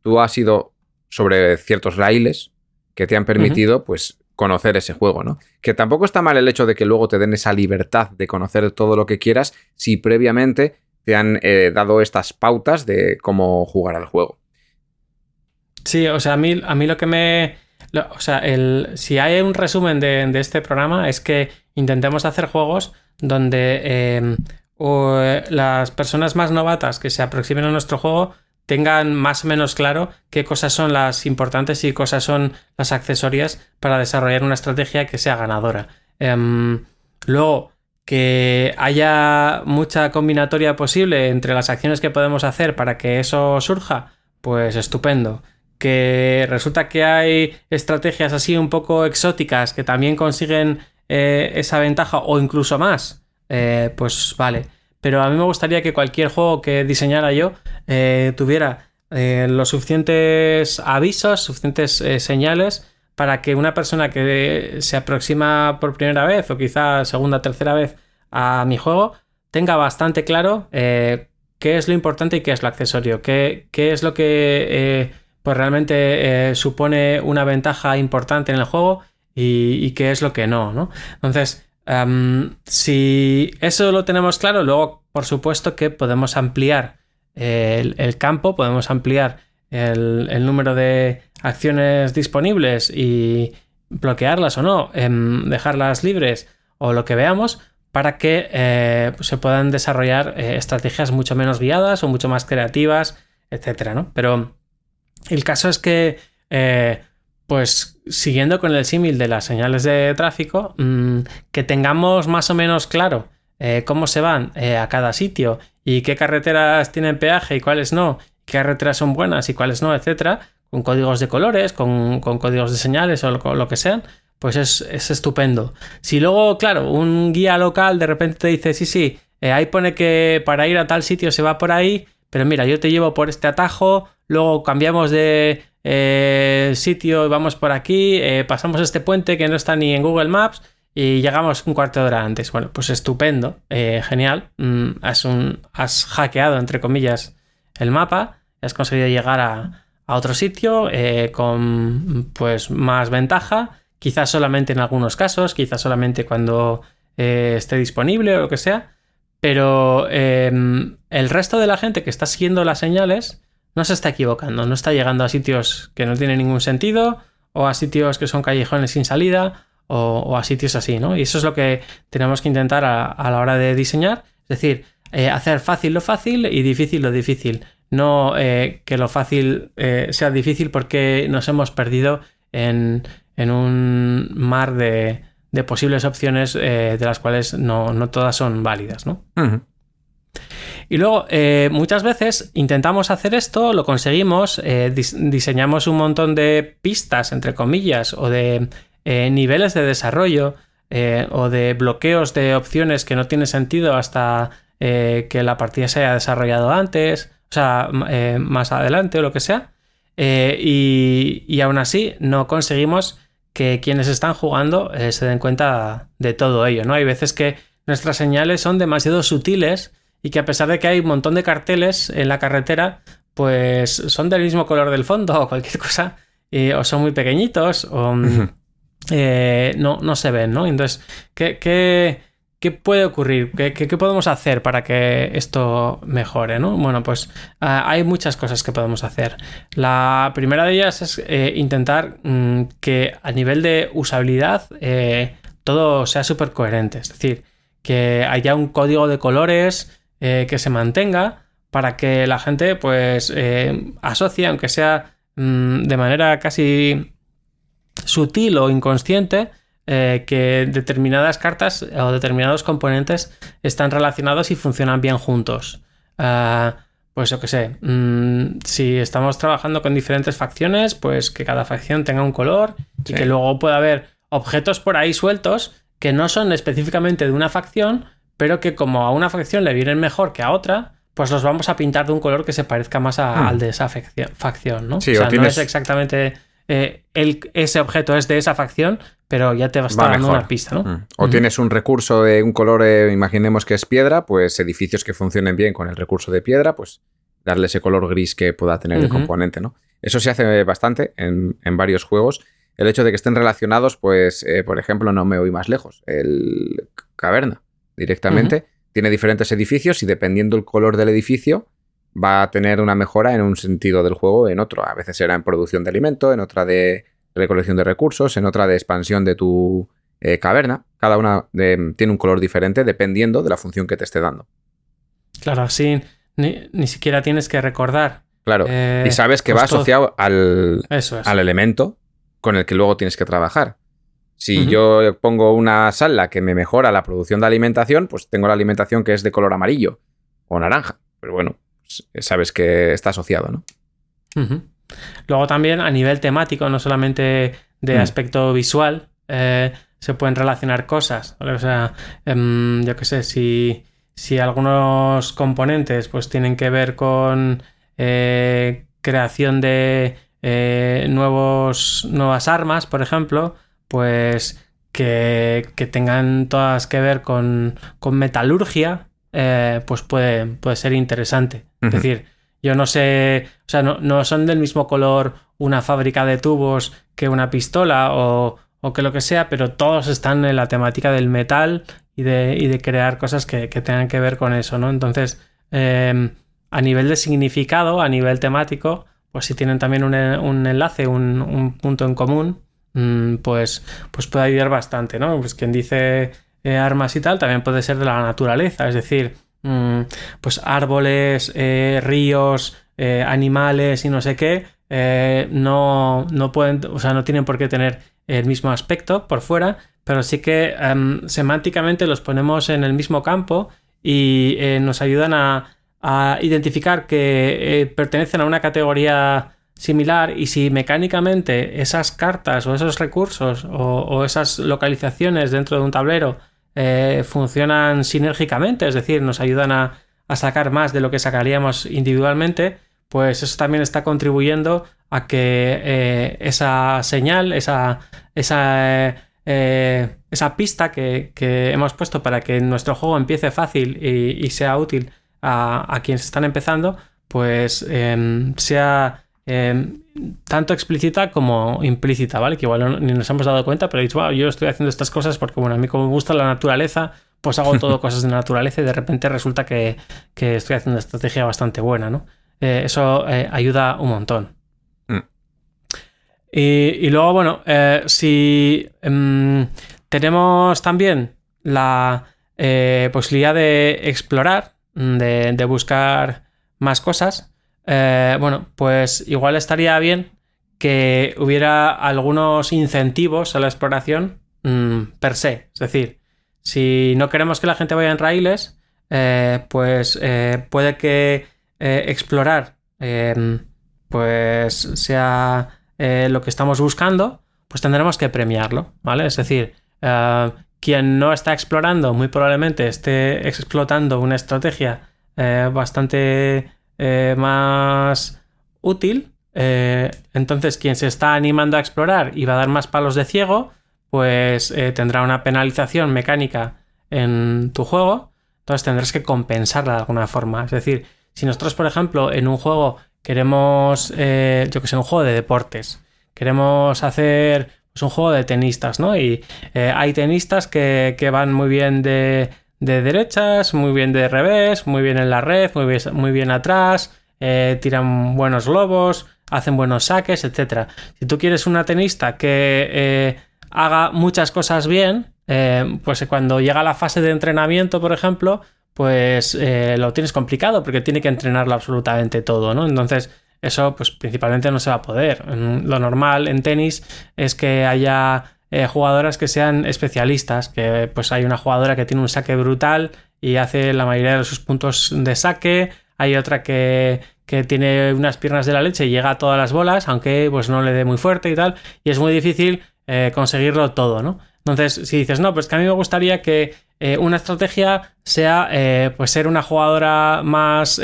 tú has ido sobre ciertos raíles que te han permitido pues conocer ese juego, ¿no? Que tampoco está mal el hecho de que luego te den esa libertad de conocer todo lo que quieras si previamente te han dado estas pautas de cómo jugar al juego. Sí, o sea, a mí lo que me... O sea, si hay un resumen de este programa es que intentemos hacer juegos donde las personas más novatas que se aproximen a nuestro juego tengan más o menos claro qué cosas son las importantes y qué cosas son las accesorias para desarrollar una estrategia que sea ganadora. Luego, que haya mucha combinatoria posible entre las acciones que podemos hacer para que eso surja, pues estupendo. Que resulta que hay estrategias así un poco exóticas que también consiguen esa ventaja o incluso más, pues vale. Pero a mí me gustaría que cualquier juego que diseñara yo tuviera los suficientes avisos, suficientes señales para que una persona que se aproxima por primera vez o quizá segunda o tercera vez a mi juego tenga bastante claro qué es lo importante y qué es lo accesorio, qué es lo que pues realmente supone una ventaja importante en el juego y qué es lo que no, ¿no? Entonces, si eso lo tenemos claro, luego, por supuesto que podemos ampliar el campo, podemos ampliar el número de acciones disponibles y bloquearlas o no, dejarlas libres o lo que veamos, para que se puedan desarrollar estrategias mucho menos guiadas o mucho más creativas, etcétera, ¿no? Pero el caso es que, pues siguiendo con el símil de las señales de tráfico, que tengamos más o menos claro cómo se van a cada sitio y qué carreteras tienen peaje y cuáles no, qué carreteras son buenas y cuáles no, etcétera, con códigos de colores, con códigos de señales o lo que sean, pues es estupendo. Si luego, claro, un guía local de repente te dice, sí, ahí pone que para ir a tal sitio se va por ahí, pero mira, yo te llevo por este atajo, luego cambiamos de sitio y vamos por aquí, pasamos este puente que no está ni en Google Maps y llegamos un cuarto de hora antes. Bueno, pues estupendo, genial. Has hackeado, entre comillas, el mapa, has conseguido llegar a otro sitio con pues más ventaja, quizás solamente en algunos casos, quizás solamente cuando esté disponible o lo que sea, pero el resto de la gente que está siguiendo las señales no se está equivocando, no está llegando a sitios que no tienen ningún sentido o a sitios que son callejones sin salida o a sitios así, ¿no? Y eso es lo que tenemos que intentar a la hora de diseñar, es decir, hacer fácil lo fácil y difícil lo difícil. No que lo fácil sea difícil porque nos hemos perdido en un mar de posibles opciones de las cuales no todas son válidas, ¿no? Uh-huh. Y luego, muchas veces intentamos hacer esto, lo conseguimos, diseñamos un montón de pistas, entre comillas, o de niveles de desarrollo o de bloqueos de opciones que no tiene sentido hasta que la partida se haya desarrollado antes, o sea, más adelante o lo que sea, y aún así no conseguimos que quienes están jugando se den cuenta de todo ello, ¿no? Hay veces que nuestras señales son demasiado sutiles y que a pesar de que hay un montón de carteles en la carretera, pues son del mismo color del fondo o cualquier cosa, o son muy pequeñitos o no se ven, ¿no? Entonces, ¿qué puede ocurrir? ¿Qué podemos hacer para que esto mejore, ¿no? Bueno, pues hay muchas cosas que podemos hacer. La primera de ellas es intentar que a nivel de usabilidad todo sea súper coherente. Es decir, que haya un código de colores que se mantenga para que la gente pues asocie, aunque sea de manera casi sutil o inconsciente, que determinadas cartas o determinados componentes están relacionados y funcionan bien juntos. Pues yo qué sé, si estamos trabajando con diferentes facciones, pues que cada facción tenga un color y que luego pueda haber objetos por ahí sueltos que no son específicamente de una facción, pero que como a una facción le vienen mejor que a otra, pues los vamos a pintar de un color que se parezca más al de esa facción, ¿no? Sí, o sea, no es exactamente ese objeto es de esa facción, pero ya te va a estar dando una pista, ¿no? O tienes un recurso de un color, imaginemos que es piedra, pues edificios que funcionen bien con el recurso de piedra, pues darle ese color gris que pueda tener el componente, ¿no? Eso se hace bastante en varios juegos. El hecho de que estén relacionados, pues, por ejemplo, no me voy más lejos. El Caverna, directamente, tiene diferentes edificios y dependiendo el color del edificio, va a tener una mejora en un sentido del juego, en otro. A veces será en producción de alimento, en otra de recolección de recursos, en otra de expansión de tu caverna. Cada una tiene un color diferente dependiendo de la función que te esté dando. Claro, así ni siquiera tienes que recordar. Claro, y sabes que va asociado al elemento con el que luego tienes que trabajar. Si yo pongo una sala que me mejora la producción de alimentación, pues tengo la alimentación que es de color amarillo o naranja. Pero bueno, sabes que está asociado, ¿no? Luego también a nivel temático, no solamente de aspecto visual, se pueden relacionar cosas. O sea, yo qué sé, si algunos componentes pues tienen que ver con creación de nuevas armas, por ejemplo, pues que tengan todas que ver con metalurgia, pues puede ser interesante. Es decir, yo no sé, o sea, no son del mismo color una fábrica de tubos que una pistola o que lo que sea, pero todos están en la temática del metal y de crear cosas que tengan que ver con eso, ¿no? Entonces, a nivel de significado, a nivel temático, pues si tienen también un enlace, un punto en común, pues puede ayudar bastante, ¿no? Pues quien dice armas y tal, también puede ser de la naturaleza, es decir, pues árboles, ríos, animales y no sé qué, no pueden, o sea, no tienen por qué tener el mismo aspecto por fuera, pero sí que semánticamente los ponemos en el mismo campo y nos ayudan a identificar que pertenecen a una categoría similar, y si mecánicamente esas cartas o esos recursos o esas localizaciones dentro de un tablero funcionan sinérgicamente, es decir, nos ayudan a sacar más de lo que sacaríamos individualmente, pues eso también está contribuyendo a que esa señal, esa pista que hemos puesto para que nuestro juego empiece fácil y sea útil a quienes están empezando, pues sea tanto explícita como implícita, ¿vale? Que igual ni nos hemos dado cuenta, pero he dicho, wow, yo estoy haciendo estas cosas porque, bueno, a mí como me gusta la naturaleza, pues hago todo cosas de naturaleza y de repente resulta que estoy haciendo una estrategia bastante buena, ¿no? Eso ayuda un montón. Y luego, bueno, si tenemos también la posibilidad de explorar, de buscar más cosas, bueno, pues igual estaría bien que hubiera algunos incentivos a la exploración per se. Es decir, si no queremos que la gente vaya en raíles, pues puede que explorar pues sea lo que estamos buscando, pues tendremos que premiarlo, ¿vale? Es decir, quien no está explorando muy probablemente esté explotando una estrategia bastante más útil. Entonces, quien se está animando a explorar y va a dar más palos de ciego, pues tendrá una penalización mecánica en tu juego. Entonces tendrás que compensarla de alguna forma. Es decir, si nosotros, por ejemplo, en un juego queremos, yo que sé, un juego de deportes, queremos hacer pues, un juego de tenistas, ¿no? Y hay tenistas que van muy bien de derechas, muy bien de revés, muy bien en la red, muy bien atrás, tiran buenos globos, hacen buenos saques, etc. Si tú quieres una tenista que haga muchas cosas bien, pues cuando llega la fase de entrenamiento, por ejemplo, pues lo tienes complicado porque tiene que entrenarlo absolutamente todo, ¿no? Entonces eso pues principalmente no se va a poder. Lo normal en tenis es que haya jugadoras que sean especialistas, que pues hay una jugadora que tiene un saque brutal y hace la mayoría de sus puntos de saque, hay otra que tiene unas piernas de la leche y llega a todas las bolas, aunque pues no le dé muy fuerte y tal, y es muy difícil conseguirlo todo, ¿no? Entonces, si dices, no, pues que a mí me gustaría que una estrategia sea pues ser una jugadora más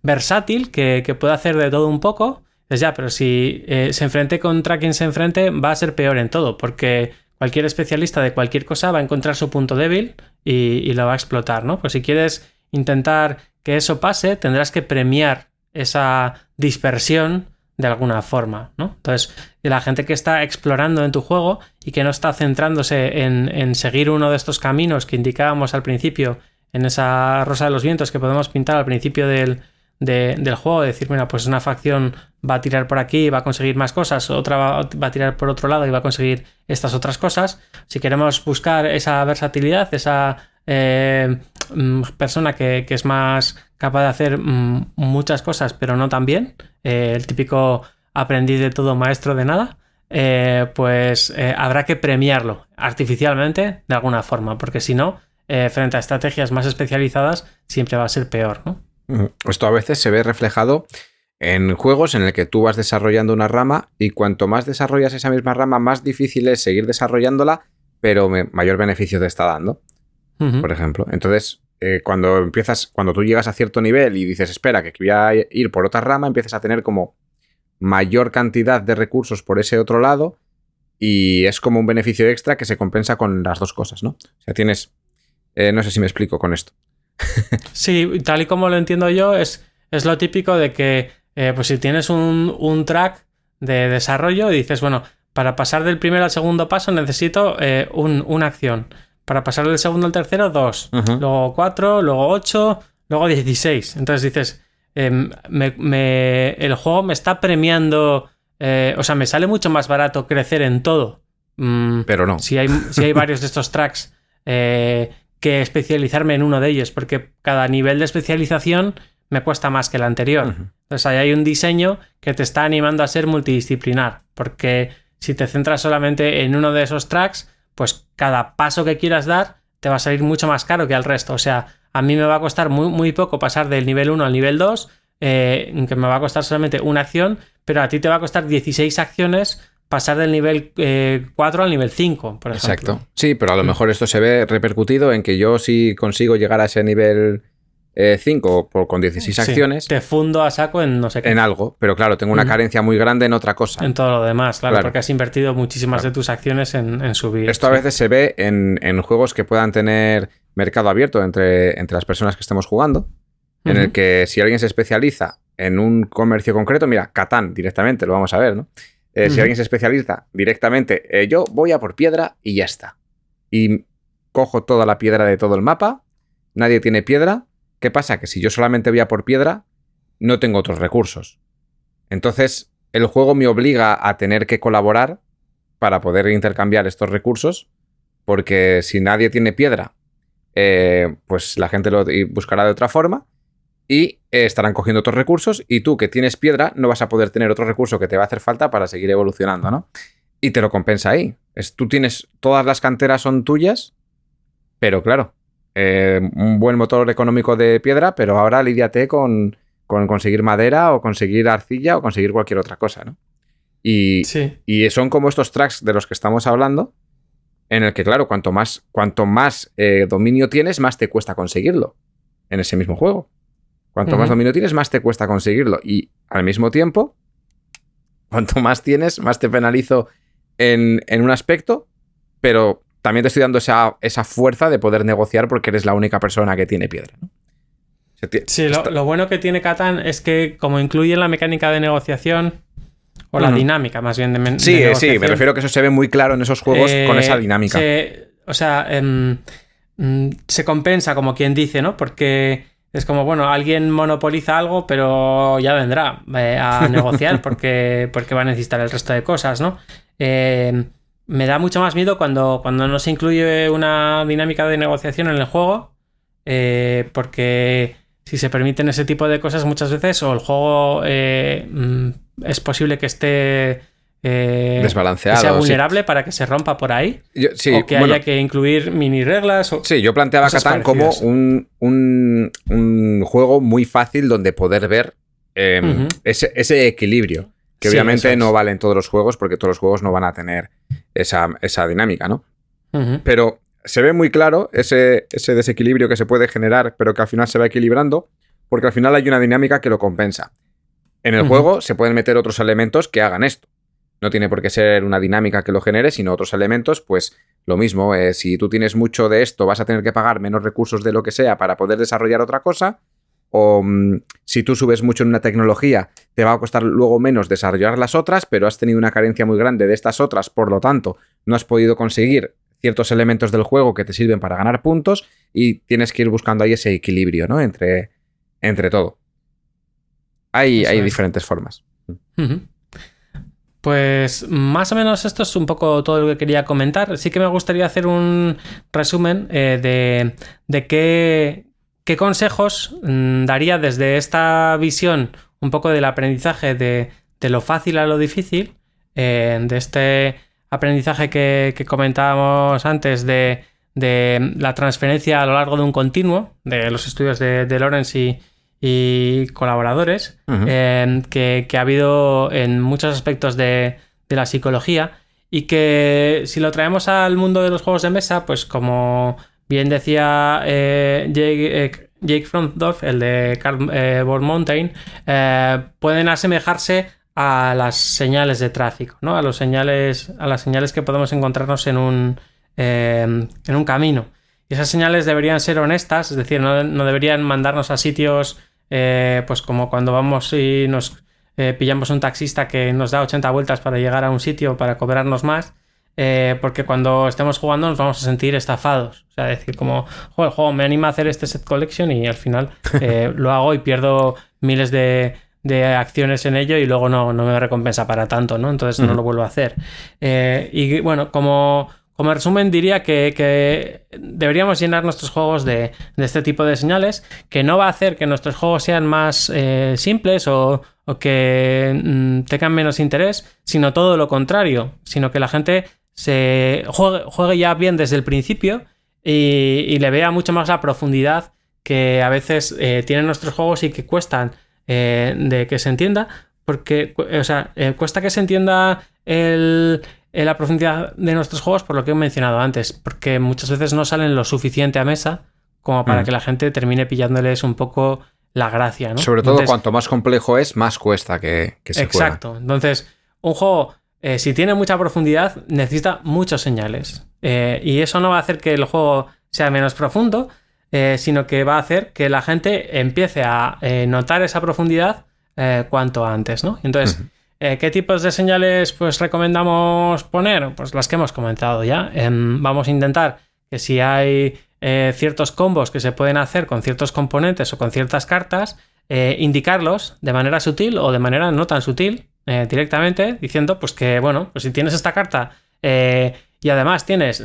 versátil, que pueda hacer de todo un poco, pues ya, pero si se enfrente contra quien se enfrente, va a ser peor en todo, porque cualquier especialista de cualquier cosa va a encontrar su punto débil y lo va a explotar, ¿no? Pues si quieres intentar que eso pase, tendrás que premiar esa dispersión de alguna forma, ¿no? Entonces, la gente que está explorando en tu juego y que no está centrándose en seguir uno de estos caminos que indicábamos al principio, en esa rosa de los vientos que podemos pintar al principio del juego, decir, mira, pues una facción va a tirar por aquí y va a conseguir más cosas, otra va a tirar por otro lado y va a conseguir estas otras cosas. Si queremos buscar esa versatilidad, esa persona que es más capaz de hacer muchas cosas pero no tan bien, el típico aprendiz de todo, maestro de nada, pues habrá que premiarlo artificialmente de alguna forma, porque si no, frente a estrategias más especializadas siempre va a ser peor, ¿no? Esto a veces se ve reflejado en juegos en el que tú vas desarrollando una rama y cuanto más desarrollas esa misma rama, más difícil es seguir desarrollándola, pero mayor beneficio te está dando. Por ejemplo. Entonces, cuando tú llegas a cierto nivel y dices, espera, que voy a ir por otra rama, empiezas a tener como mayor cantidad de recursos por ese otro lado y es como un beneficio extra que se compensa con las dos cosas, ¿no? O sea, tienes... no sé si me explico con esto. Sí, tal y como lo entiendo yo, es es lo típico de que pues si tienes un track de desarrollo y dices, bueno, para pasar del primero al segundo paso necesito una acción. Para pasar del segundo al tercero, 2. Ujú. Luego 4, luego 8, luego 16. Entonces dices, el juego me está premiando... o sea, me sale mucho más barato crecer en todo. Pero no. Si hay varios de estos tracks, que especializarme en uno de ellos, porque cada nivel de especialización me cuesta más que el anterior. Ujú. Entonces ahí hay un diseño que te está animando a ser multidisciplinar, porque si te centras solamente en uno de esos tracks, pues cada paso que quieras dar te va a salir mucho más caro que al resto. O sea, a mí me va a costar muy, muy poco pasar del nivel 1 al nivel 2, que me va a costar solamente una acción, pero a ti te va a costar 16 acciones pasar del nivel 4 al nivel 5, por ejemplo. Exacto. Sí, pero a lo mejor esto se ve repercutido en que yo si consigo llegar a ese nivel 5 con 16 acciones... Te fundo a saco en no sé qué. En algo, pero claro, tengo una carencia muy grande en otra cosa. En todo lo demás, claro, porque has invertido muchísimas de tus acciones en subir. Esto a veces se ve en juegos que puedan tener mercado abierto entre las personas que estemos jugando, en el que si alguien se especializa en un comercio concreto, mira, Catán directamente, lo vamos a ver, ¿no? Si alguien se especializa directamente, yo voy a por piedra y ya está. Y cojo toda la piedra de todo el mapa, nadie tiene piedra. ¿Qué pasa? Que si yo solamente voy a por piedra, no tengo otros recursos. Entonces, el juego me obliga a tener que colaborar para poder intercambiar estos recursos, porque si nadie tiene piedra, pues la gente lo buscará de otra forma y estarán cogiendo otros recursos, y tú que tienes piedra no vas a poder tener otro recurso que te va a hacer falta para seguir evolucionando, ¿no? Y te lo compensa ahí. Tú tienes, todas las canteras son tuyas, pero claro, un buen motor económico de piedra, pero ahora lídiate con conseguir madera o conseguir arcilla o conseguir cualquier otra cosa, ¿no? Y son como estos tracks de los que estamos hablando, en el que, claro, cuanto más dominio tienes, más te cuesta conseguirlo en ese mismo juego. Cuanto más dominio tienes, más te cuesta conseguirlo. Y al mismo tiempo, cuanto más tienes, más te penalizo en un aspecto, pero también te estoy dando esa fuerza de poder negociar porque eres la única persona que tiene piedra, ¿no? Sí, lo bueno que tiene Catán es que como incluye la mecánica de negociación, o la dinámica más bien de negociación. Sí, me refiero a que eso se ve muy claro en esos juegos con esa dinámica. Se compensa, como quien dice, ¿no? Porque es como, bueno, alguien monopoliza algo, pero ya vendrá a negociar porque va a necesitar el resto de cosas, ¿no? Me da mucho más miedo cuando no se incluye una dinámica de negociación en el juego, porque si se permiten ese tipo de cosas muchas veces, o el juego es posible que esté desbalanceado, que sea vulnerable para que se rompa por ahí, o que haya que incluir mini reglas. Sí, yo planteaba Catán como un juego muy fácil donde poder ver ese equilibrio, que obviamente no vale en todos los juegos, porque todos los juegos no van a tener esa dinámica, ¿no? Pero se ve muy claro ese desequilibrio que se puede generar, pero que al final se va equilibrando, porque al final hay una dinámica que lo compensa. En el juego se pueden meter otros elementos que hagan esto. No tiene por qué ser una dinámica que lo genere, sino otros elementos, pues lo mismo. Si tú tienes mucho de esto, vas a tener que pagar menos recursos de lo que sea para poder desarrollar otra cosa. O si tú subes mucho en una tecnología, te va a costar luego menos desarrollar las otras, pero has tenido una carencia muy grande de estas otras, por lo tanto, no has podido conseguir ciertos elementos del juego que te sirven para ganar puntos, y tienes que ir buscando ahí ese equilibrio, ¿no? Entre todo. Hay diferentes formas. Pues más o menos esto es un poco todo lo que quería comentar. Sí que me gustaría hacer un resumen de qué consejos daría desde esta visión un poco del aprendizaje de lo fácil a lo difícil, de este aprendizaje que comentábamos antes de la transferencia a lo largo de un continuo, de los estudios de Lawrence y colaboradores, que ha habido en muchos aspectos de la psicología, y que si lo traemos al mundo de los juegos de mesa, pues como bien decía Jake Frondorf, el de Cardboard Mountain, pueden asemejarse a las señales de tráfico, ¿no? A las señales que podemos encontrarnos en un camino. Y esas señales deberían ser honestas, es decir, no deberían mandarnos a sitios pues como cuando vamos y nos pillamos un taxista que nos da 80 vueltas para llegar a un sitio para cobrarnos más, porque cuando estemos jugando nos vamos a sentir estafados. O sea, decir como, el juego me anima a hacer este set collection y al final lo hago y pierdo miles de acciones en ello y luego no me recompensa para tanto, ¿no? Entonces no lo vuelvo a hacer. Y bueno, como resumen diría que deberíamos llenar nuestros juegos de este tipo de señales, que no va a hacer que nuestros juegos sean más simples o que tengan menos interés, sino todo lo contrario, sino que la gente se juegue ya bien desde el principio y le vea mucho más la profundidad que a veces tienen nuestros juegos y que cuestan de que se entienda, porque cuesta que se entienda la profundidad de nuestros juegos por lo que he mencionado antes, porque muchas veces no salen lo suficiente a mesa como para que la gente termine pillándoles un poco la gracia, ¿no? Sobre todo, entonces, cuanto más complejo es, más cuesta que se exacto. juega. Entonces, un juego, si tiene mucha profundidad, necesita muchos señales. Y eso no va a hacer que el juego sea menos profundo, sino que va a hacer que la gente empiece a notar esa profundidad cuanto antes, ¿no? Entonces, ¿qué tipos de señales pues recomendamos poner? Pues las que hemos comentado ya. Vamos a intentar que si hay ciertos combos que se pueden hacer con ciertos componentes o con ciertas cartas, indicarlos de manera sutil o de manera no tan sutil, directamente, diciendo pues que, bueno, pues si tienes esta carta y además tienes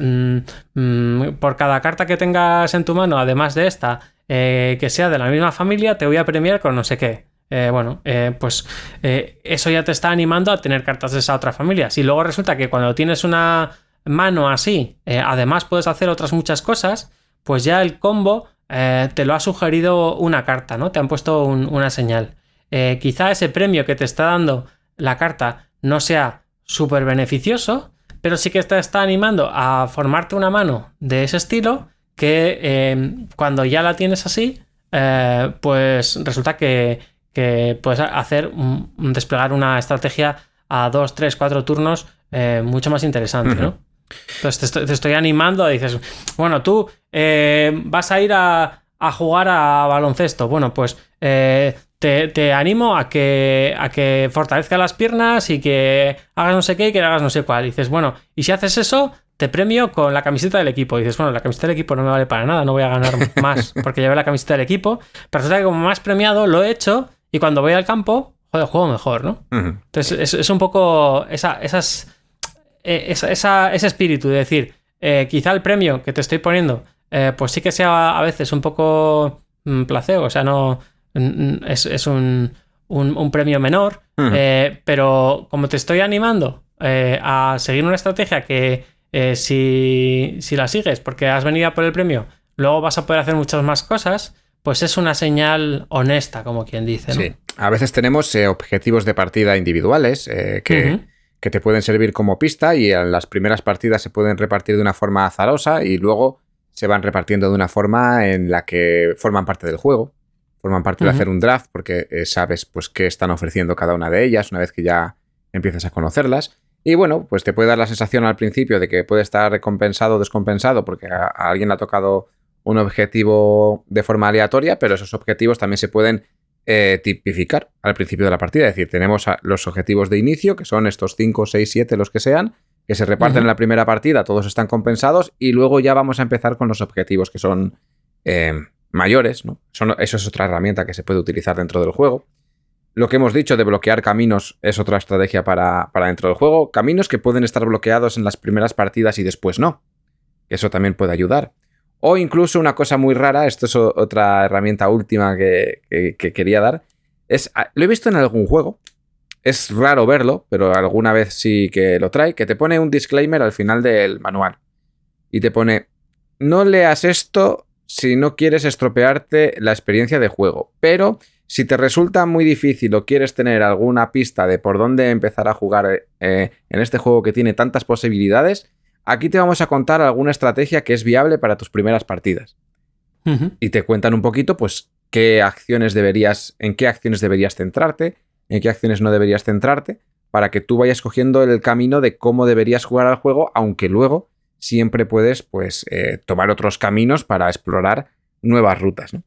por cada carta que tengas en tu mano, además de esta, que sea de la misma familia, te voy a premiar con no sé qué. Pues eso ya te está animando a tener cartas de esa otra familia. Si luego resulta que cuando tienes una mano así, además puedes hacer otras muchas cosas, pues ya el combo te lo ha sugerido una carta, ¿no? Te han puesto una señal. Quizá ese premio que te está dando la carta no sea súper beneficioso, pero sí que te está animando a formarte una mano de ese estilo que cuando ya la tienes así, pues resulta que puedes hacer desplegar una estrategia a 2, 3, 4 turnos mucho más interesante, ¿no? Entonces te estoy animando, dices, bueno, tú vas a ir a jugar a baloncesto. Bueno, pues te animo a que fortalezcas las piernas y que hagas no sé qué y que hagas no sé cuál. Y dices, bueno, y si haces eso, te premio con la camiseta del equipo. Y dices, bueno, la camiseta del equipo no me vale para nada, no voy a ganar más porque llevé la camiseta del equipo. Pero resulta que como más premiado lo he hecho y cuando voy al campo, joder, juego mejor, ¿no? Entonces es un poco ese espíritu de decir, quizá el premio que te estoy poniendo, pues sí que sea a veces un poco placebo, o sea, no es un premio menor, pero como te estoy animando a seguir una estrategia que si la sigues porque has venido a por el premio, luego vas a poder hacer muchas más cosas, pues es una señal honesta, como quien dice, ¿no? Sí, a veces tenemos objetivos de partida individuales que te pueden servir como pista y en las primeras partidas se pueden repartir de una forma azarosa y luego se van repartiendo de una forma en la que forman parte del juego, forman parte de hacer un draft porque sabes pues qué están ofreciendo cada una de ellas una vez que ya empiezas a conocerlas. Y bueno, pues te puede dar la sensación al principio de que puede estar recompensado o descompensado porque a alguien le ha tocado un objetivo de forma aleatoria, pero esos objetivos también se pueden tipificar al principio de la partida. Es decir, tenemos los objetivos de inicio, que son estos 5, 6, 7, los que sean, que se reparten en la primera partida, todos están compensados, y luego ya vamos a empezar con los objetivos que son mayores, ¿no? Eso es otra herramienta que se puede utilizar dentro del juego. Lo que hemos dicho de bloquear caminos es otra estrategia para dentro del juego. Caminos que pueden estar bloqueados en las primeras partidas y después no. Eso también puede ayudar. O incluso una cosa muy rara, esto es otra herramienta última que quería dar, lo he visto en algún juego, es raro verlo, pero alguna vez sí que lo trae, que te pone un disclaimer al final del manual. Y te pone, no leas esto si no quieres estropearte la experiencia de juego, pero si te resulta muy difícil o quieres tener alguna pista de por dónde empezar a jugar en este juego que tiene tantas posibilidades, aquí te vamos a contar alguna estrategia que es viable para tus primeras partidas. Y te cuentan un poquito, pues, en qué acciones deberías centrarte, en qué acciones no deberías centrarte, para que tú vayas cogiendo el camino de cómo deberías jugar al juego, aunque luego siempre puedes, pues, tomar otros caminos para explorar nuevas rutas, ¿no?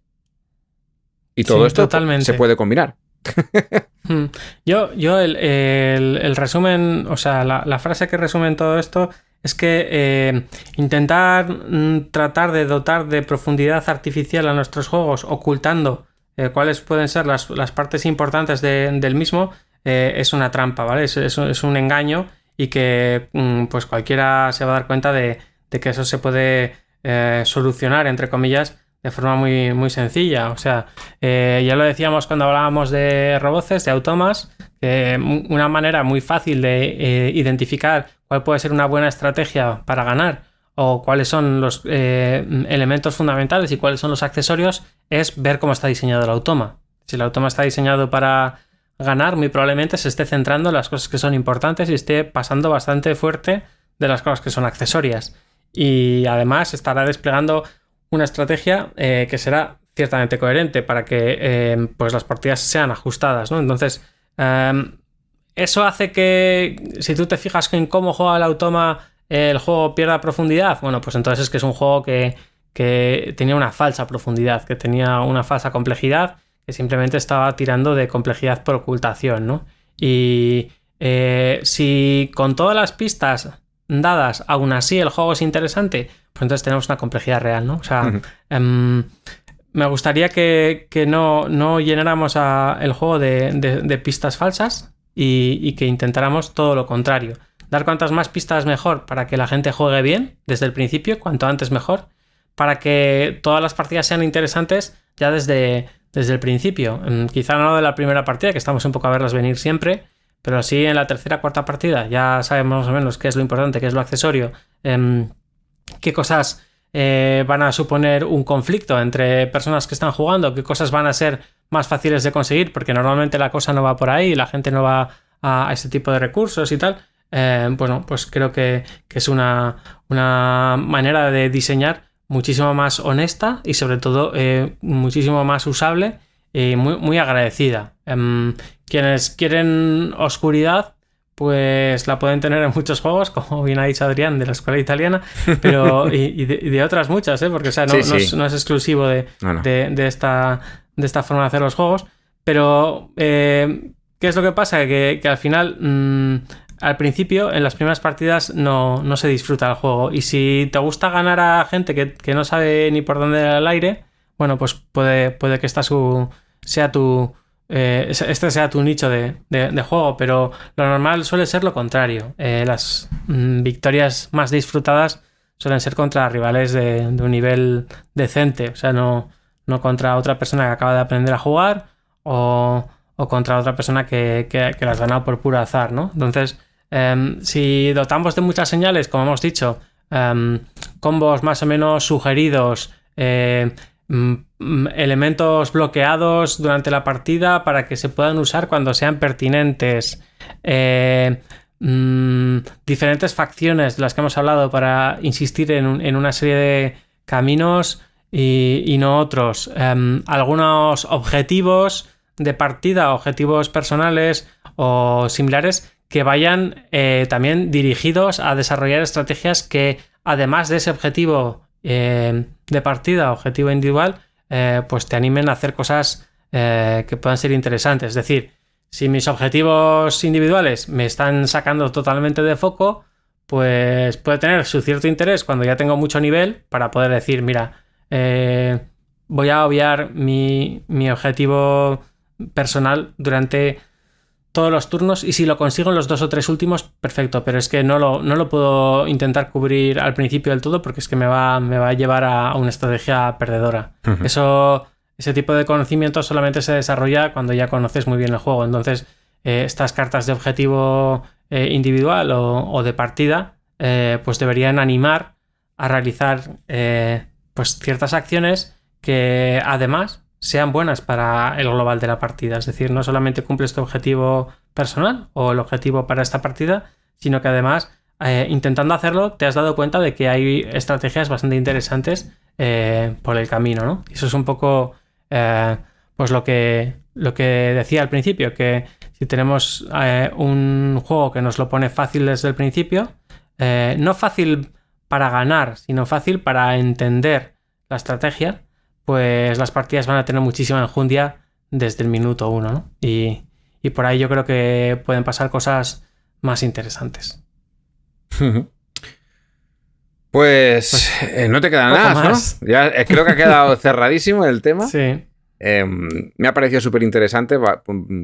Y todo esto totalmente. se puede combinar. Yo el resumen, o sea, la frase que resume en todo esto es que intentar tratar de dotar de profundidad artificial a nuestros juegos, ocultando cuáles pueden ser las partes importantes del mismo, es una trampa, ¿vale? Es un engaño, y que pues cualquiera se va a dar cuenta de que eso se puede solucionar, entre comillas, de forma muy, muy sencilla. O sea, ya lo decíamos cuando hablábamos de roboces, de automas, una manera muy fácil de identificar cuál puede ser una buena estrategia para ganar, o cuáles son los elementos fundamentales y cuáles son los accesorios, es ver cómo está diseñado el automa. Si el automa está diseñado para ganar, muy probablemente se esté centrando en las cosas que son importantes y esté pasando bastante fuerte de las cosas que son accesorias. Y además estará desplegando una estrategia que será ciertamente coherente para que pues las partidas sean ajustadas, ¿no? Entonces, eso hace que, si tú te fijas en cómo juega el automa, el juego pierda profundidad. Bueno, pues entonces es que es un juego que tenía una falsa profundidad, que tenía una falsa complejidad, que simplemente estaba tirando de complejidad por ocultación, ¿no? Y si con todas las pistas dadas, aún así el juego es interesante, pues entonces tenemos una complejidad real, ¿no? O sea, me gustaría que no llenáramos el juego de pistas falsas y que intentáramos todo lo contrario. Dar cuantas más pistas mejor para que la gente juegue bien desde el principio, cuanto antes mejor, para que todas las partidas sean interesantes ya desde el principio. Quizá no de la primera partida, que estamos un poco a verlas venir siempre, pero sí en la tercera, cuarta partida ya sabemos más o menos qué es lo importante, qué es lo accesorio, qué cosas van a suponer un conflicto entre personas que están jugando, qué cosas van a ser más fáciles de conseguir, porque normalmente la cosa no va por ahí, la gente no va a ese tipo de recursos y tal. Bueno, pues creo que es una manera de diseñar muchísimo más honesta y sobre todo muchísimo más usable y muy, muy agradecida. Quienes quieren oscuridad, pues la pueden tener en muchos juegos, como bien ha dicho Adrián, de la escuela italiana, pero y de otras muchas, porque o sea, no es exclusivo de esta forma de hacer los juegos. Pero ¿qué es lo que pasa? Que al final, al principio, en las primeras partidas no se disfruta el juego, y si te gusta ganar a gente que no sabe ni por dónde era el aire, bueno, pues puede que este sea tu nicho de juego, pero lo normal suele ser lo contrario. Las victorias más disfrutadas suelen ser contra rivales de un nivel decente, o sea, no contra otra persona que acaba de aprender a jugar o contra otra persona que las gana por puro azar, ¿no? Entonces, si dotamos de muchas señales, como hemos dicho, combos más o menos sugeridos, elementos bloqueados durante la partida para que se puedan usar cuando sean pertinentes, diferentes facciones de las que hemos hablado para insistir en una serie de caminos y no otros, algunos objetivos de partida, objetivos personales o similares que vayan también dirigidos a desarrollar estrategias que, además de ese objetivo de partida, objetivo individual, pues te animen a hacer cosas que puedan ser interesantes. Es decir, si mis objetivos individuales me están sacando totalmente de foco, pues puede tener su cierto interés cuando ya tengo mucho nivel para poder decir, mira, voy a obviar mi objetivo personal durante todos los turnos, y si lo consigo en los 2 o 3 últimos, perfecto, pero es que no lo puedo intentar cubrir al principio del todo, porque es que me va a llevar a una estrategia perdedora. Ese tipo de conocimiento solamente se desarrolla cuando ya conoces muy bien el juego. Entonces, estas cartas de objetivo individual o de partida, pues deberían animar a realizar pues ciertas acciones que además sean buenas para el global de la partida. Es decir, no solamente cumples tu objetivo personal o el objetivo para esta partida, sino que además, intentando hacerlo, te has dado cuenta de que hay estrategias bastante interesantes por el camino, ¿no? Y eso es un poco pues lo que decía al principio, que si tenemos un juego que nos lo pone fácil desde el principio, no fácil para ganar, sino fácil para entender la estrategia, pues las partidas van a tener muchísima enjundia desde el minuto 1, ¿no? Y por ahí yo creo que pueden pasar cosas más interesantes. Pues no te queda nada más, ¿no? Ya creo que ha quedado cerradísimo el tema. Sí. Me ha parecido súper interesante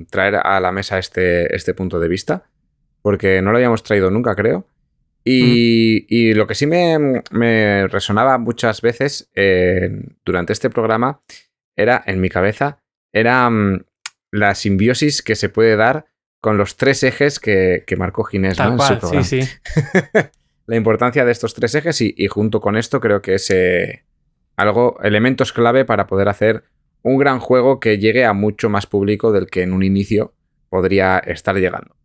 traer a la mesa este punto de vista, porque no lo habíamos traído nunca, creo. Y lo que sí me resonaba muchas veces durante este programa era, en mi cabeza, era la simbiosis que se puede dar con los 3 ejes que marcó Ginés, ¿no? En su programa. Sí. La importancia de estos 3 ejes y junto con esto creo que es elementos clave para poder hacer un gran juego que llegue a mucho más público del que en un inicio podría estar llegando.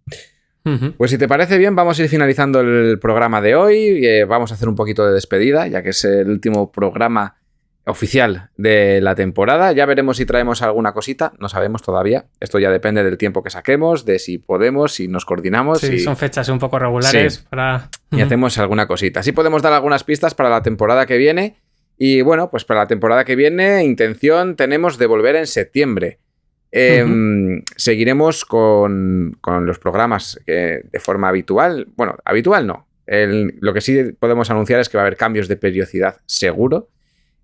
Pues si te parece bien, vamos a ir finalizando el programa de hoy. Vamos a hacer un poquito de despedida, ya que es el último programa oficial de la temporada. Ya veremos si traemos alguna cosita, no sabemos todavía. Esto ya depende del tiempo que saquemos, de si podemos, si nos coordinamos. Sí, son fechas un poco regulares. Sí. Y hacemos alguna cosita. Sí podemos dar algunas pistas para la temporada que viene. Y bueno, pues para la temporada que viene, intención tenemos de volver en septiembre. Seguiremos con los programas de forma habitual. Bueno, habitual no. Lo que sí podemos anunciar es que va a haber cambios de periodicidad seguro.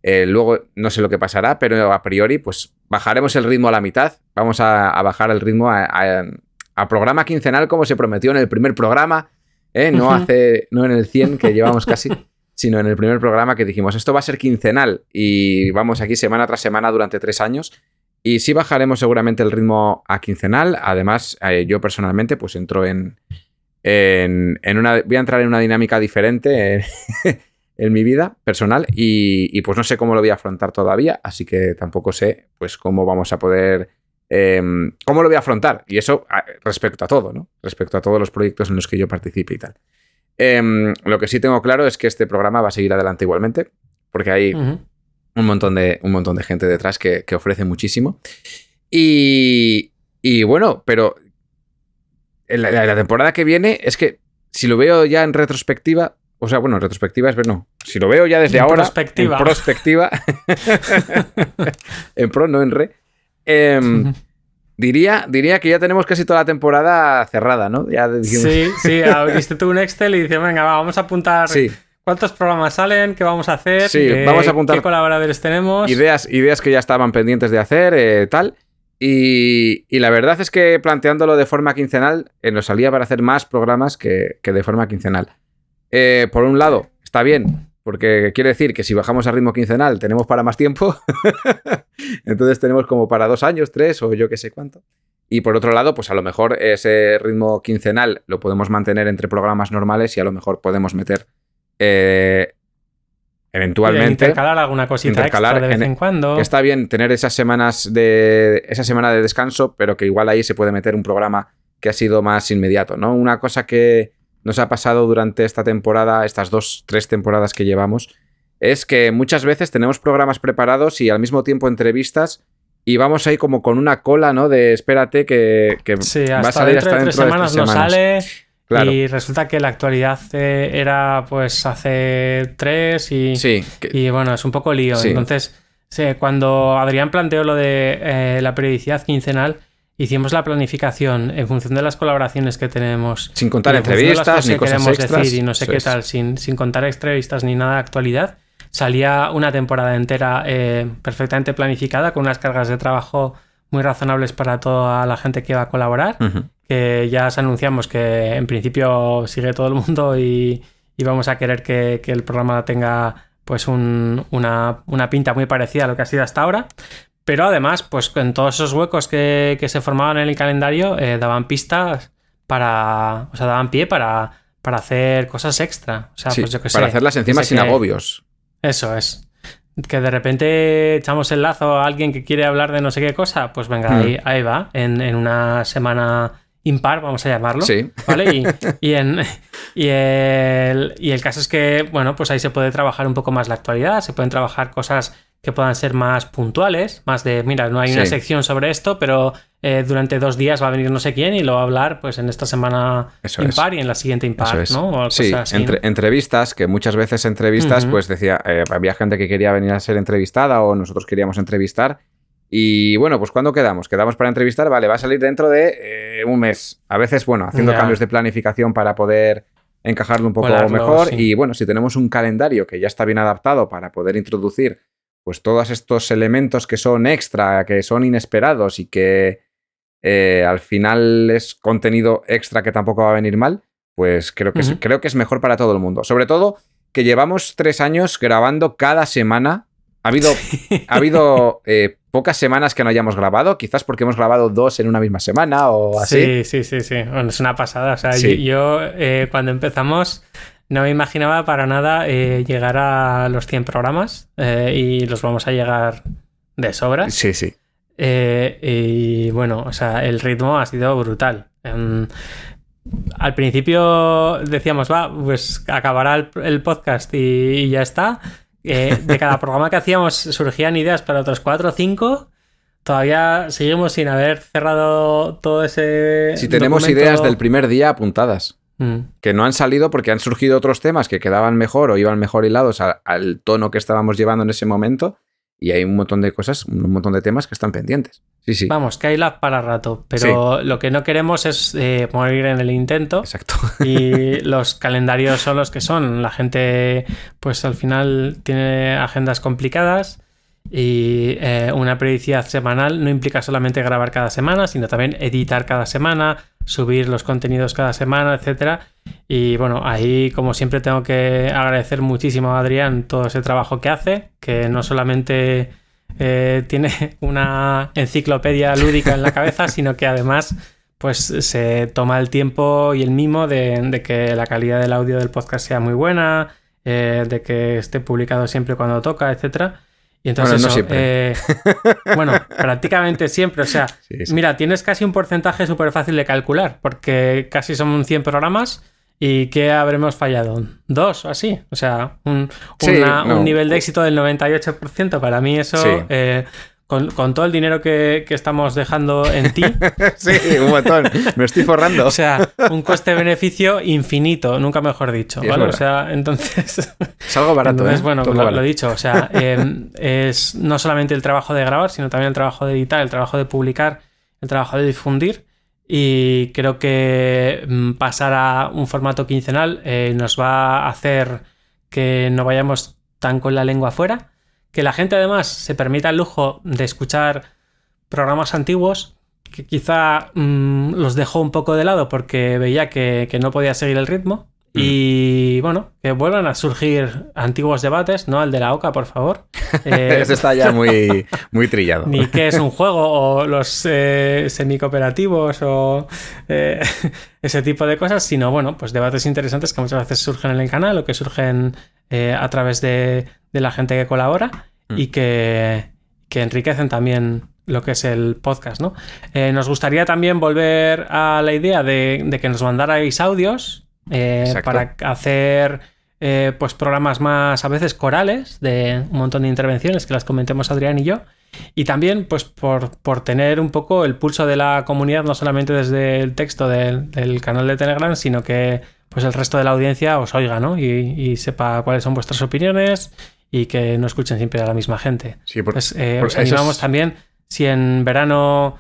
Luego no sé lo que pasará, pero a priori pues bajaremos el ritmo a la mitad. Vamos a bajar el ritmo a programa quincenal como se prometió en el primer programa. No en el 100 que llevamos casi, sino en el primer programa que dijimos esto va a ser quincenal y vamos aquí semana tras semana durante 3 años. Y sí bajaremos seguramente el ritmo a quincenal. Además, yo personalmente pues entro voy a entrar en una dinámica diferente en mi vida personal y pues no sé cómo lo voy a afrontar todavía, así que tampoco sé pues cómo vamos a poder... cómo lo voy a afrontar. Y eso respecto a todo, ¿no? Respecto a todos los proyectos en los que yo participe y tal. Lo que sí tengo claro es que este programa va a seguir adelante igualmente, porque hay... un montón de gente detrás que ofrece muchísimo. Y bueno, pero la temporada que viene es que si lo veo ya en retrospectiva, o sea, bueno, en retrospectiva es ver, no. Si lo veo ya desde ahora, en prospectiva, en pro, no en re, diría que ya tenemos casi toda la temporada cerrada, ¿no? Ya dijimos... Sí, abriste tú un Excel y dices, venga, vamos a apuntar... Sí. ¿Cuántos programas salen? ¿Qué vamos a hacer? Sí, vamos a apuntar ¿qué colaboradores tenemos? Ideas que ya estaban pendientes de hacer, tal. Y la verdad es que planteándolo de forma quincenal, nos salía para hacer más programas que de forma quincenal. Por un lado, está bien, porque quiere decir que si bajamos al ritmo quincenal tenemos para más tiempo. Entonces tenemos como para 2 años, 3 o yo qué sé cuánto. Y por otro lado, pues a lo mejor ese ritmo quincenal lo podemos mantener entre programas normales y a lo mejor podemos meter... eventualmente intercalar alguna cosita extra de vez en cuando. Que está bien tener esa semana de descanso, pero que igual ahí se puede meter un programa que ha sido más inmediato, ¿no? Una cosa que nos ha pasado durante esta temporada, estas 2-3 temporadas que llevamos, es que muchas veces tenemos programas preparados y al mismo tiempo entrevistas y vamos ahí como con una cola, ¿no? De espérate que sí, va a salir hasta dentro de 3 semanas. No sale... Claro. Y resulta que la actualidad era pues hace 3 y bueno, es un poco lío. Sí. Entonces, cuando Adrián planteó lo de la periodicidad quincenal, hicimos la planificación en función de las colaboraciones que tenemos. Sin contar entrevistas ni cosas extras. Decir, y no sé qué tal, sin contar entrevistas ni nada de actualidad. Salía una temporada entera perfectamente planificada, con unas cargas de trabajo muy razonables para toda la gente que va a colaborar. Que ya os anunciamos que en principio sigue todo el mundo y vamos a querer que el programa tenga pues una pinta muy parecida a lo que ha sido hasta ahora. Pero además, pues en todos esos huecos que se formaban en el calendario daban pistas daban pie para hacer cosas extra. O sea, sí, pues yo que sé. Para hacerlas encima sin agobios. Eso es. Que de repente echamos el lazo a alguien que quiere hablar de no sé qué cosa, pues venga, ahí va, en una semana impar, vamos a llamarlo. Sí. ¿Vale? Y el caso es que, bueno, pues ahí se puede trabajar un poco más la actualidad, se pueden trabajar cosas que puedan ser más puntuales, más de, mira, no hay una sección sobre esto, pero durante 2 días va a venir no sé quién y lo va a hablar pues en esta semana impar y en la siguiente impar, ¿no? O sí, así, ¿no? Entrevistas, que muchas veces entrevistas, pues decía, había gente que quería venir a ser entrevistada o nosotros queríamos entrevistar. Y bueno, pues ¿cuándo quedamos? Quedamos para entrevistar, vale, va a salir dentro de un mes. A veces, bueno, haciendo cambios de planificación para poder encajarlo un poco mejor. Sí. Y bueno, si tenemos un calendario que ya está bien adaptado para poder introducir pues todos estos elementos que son extra, que son inesperados y que al final es contenido extra que tampoco va a venir mal, pues creo que es mejor para todo el mundo. Sobre todo que llevamos 3 años grabando cada semana. Ha habido pocas semanas que no hayamos grabado, quizás porque hemos grabado 2 en una misma semana o así. Sí. Bueno, es una pasada. O sea, yo cuando empezamos no me imaginaba para nada llegar a los 100 programas y los vamos a llegar de sobras. Sí. Y bueno, o sea, el ritmo ha sido brutal. Al principio decíamos, pues acabará el podcast y ya está. De cada programa que hacíamos surgían ideas para otros 4 o 5. Todavía seguimos sin haber cerrado todo ese Si tenemos documento... ideas del primer día apuntadas que no han salido porque han surgido otros temas que quedaban mejor o iban mejor hilados al tono que estábamos llevando en ese momento, y hay un montón de cosas, un montón de temas que están pendientes. Sí. Vamos, que hay lag para rato, pero lo que no queremos es morir en el intento. Exacto. Y los calendarios son los que son. La gente, pues al final tiene agendas complicadas y una periodicidad semanal no implica solamente grabar cada semana, sino también editar cada semana, subir los contenidos cada semana, etcétera. Y bueno, ahí como siempre tengo que agradecer muchísimo a Adrián todo ese trabajo que hace, que no solamente tiene una enciclopedia lúdica en la cabeza, sino que además pues se toma el tiempo y el mimo de que la calidad del audio del podcast sea muy buena, de que esté publicado siempre cuando toca, etcétera. Y entonces no siempre. Bueno, prácticamente siempre. O sea, sí. Mira, tienes casi un porcentaje súper fácil de calcular, porque casi son 100 programas y ¿qué habremos fallado? 2 o así. O sea, un nivel de éxito del 98%. Para mí eso... Sí. Con todo el dinero que estamos dejando en ti. Sí, un montón. Me estoy forrando. O sea, un coste-beneficio infinito, nunca mejor dicho. Sí, ¿vale? O sea, entonces... Es algo barato. Entonces, bueno, pues lo he dicho. O sea, es no solamente el trabajo de grabar, sino también el trabajo de editar, el trabajo de publicar, el trabajo de difundir. Y creo que pasar a un formato quincenal nos va a hacer que no vayamos tan con la lengua afuera. Que la gente además se permita el lujo de escuchar programas antiguos que quizá los dejó un poco de lado porque veía que no podía seguir el ritmo. Y bueno, que vuelvan a surgir antiguos debates, no el de la OCA, por favor. Eso está ya muy, muy trillado. Ni qué es un juego o los semicooperativos o ese tipo de cosas, sino bueno, pues debates interesantes que muchas veces surgen en el canal o que surgen a través de la gente que colabora y que enriquecen también lo que es el podcast, ¿no? Nos gustaría también volver a la idea de que nos mandarais audios para hacer pues programas más a veces corales de un montón de intervenciones que las comentemos Adrián y yo, y también pues por tener un poco el pulso de la comunidad, no solamente desde el texto del canal de Telegram, sino que pues el resto de la audiencia os oiga, ¿no? Y sepa cuáles son vuestras opiniones y que no escuchen siempre a la misma gente. Sí, pues, os animamos también, si en verano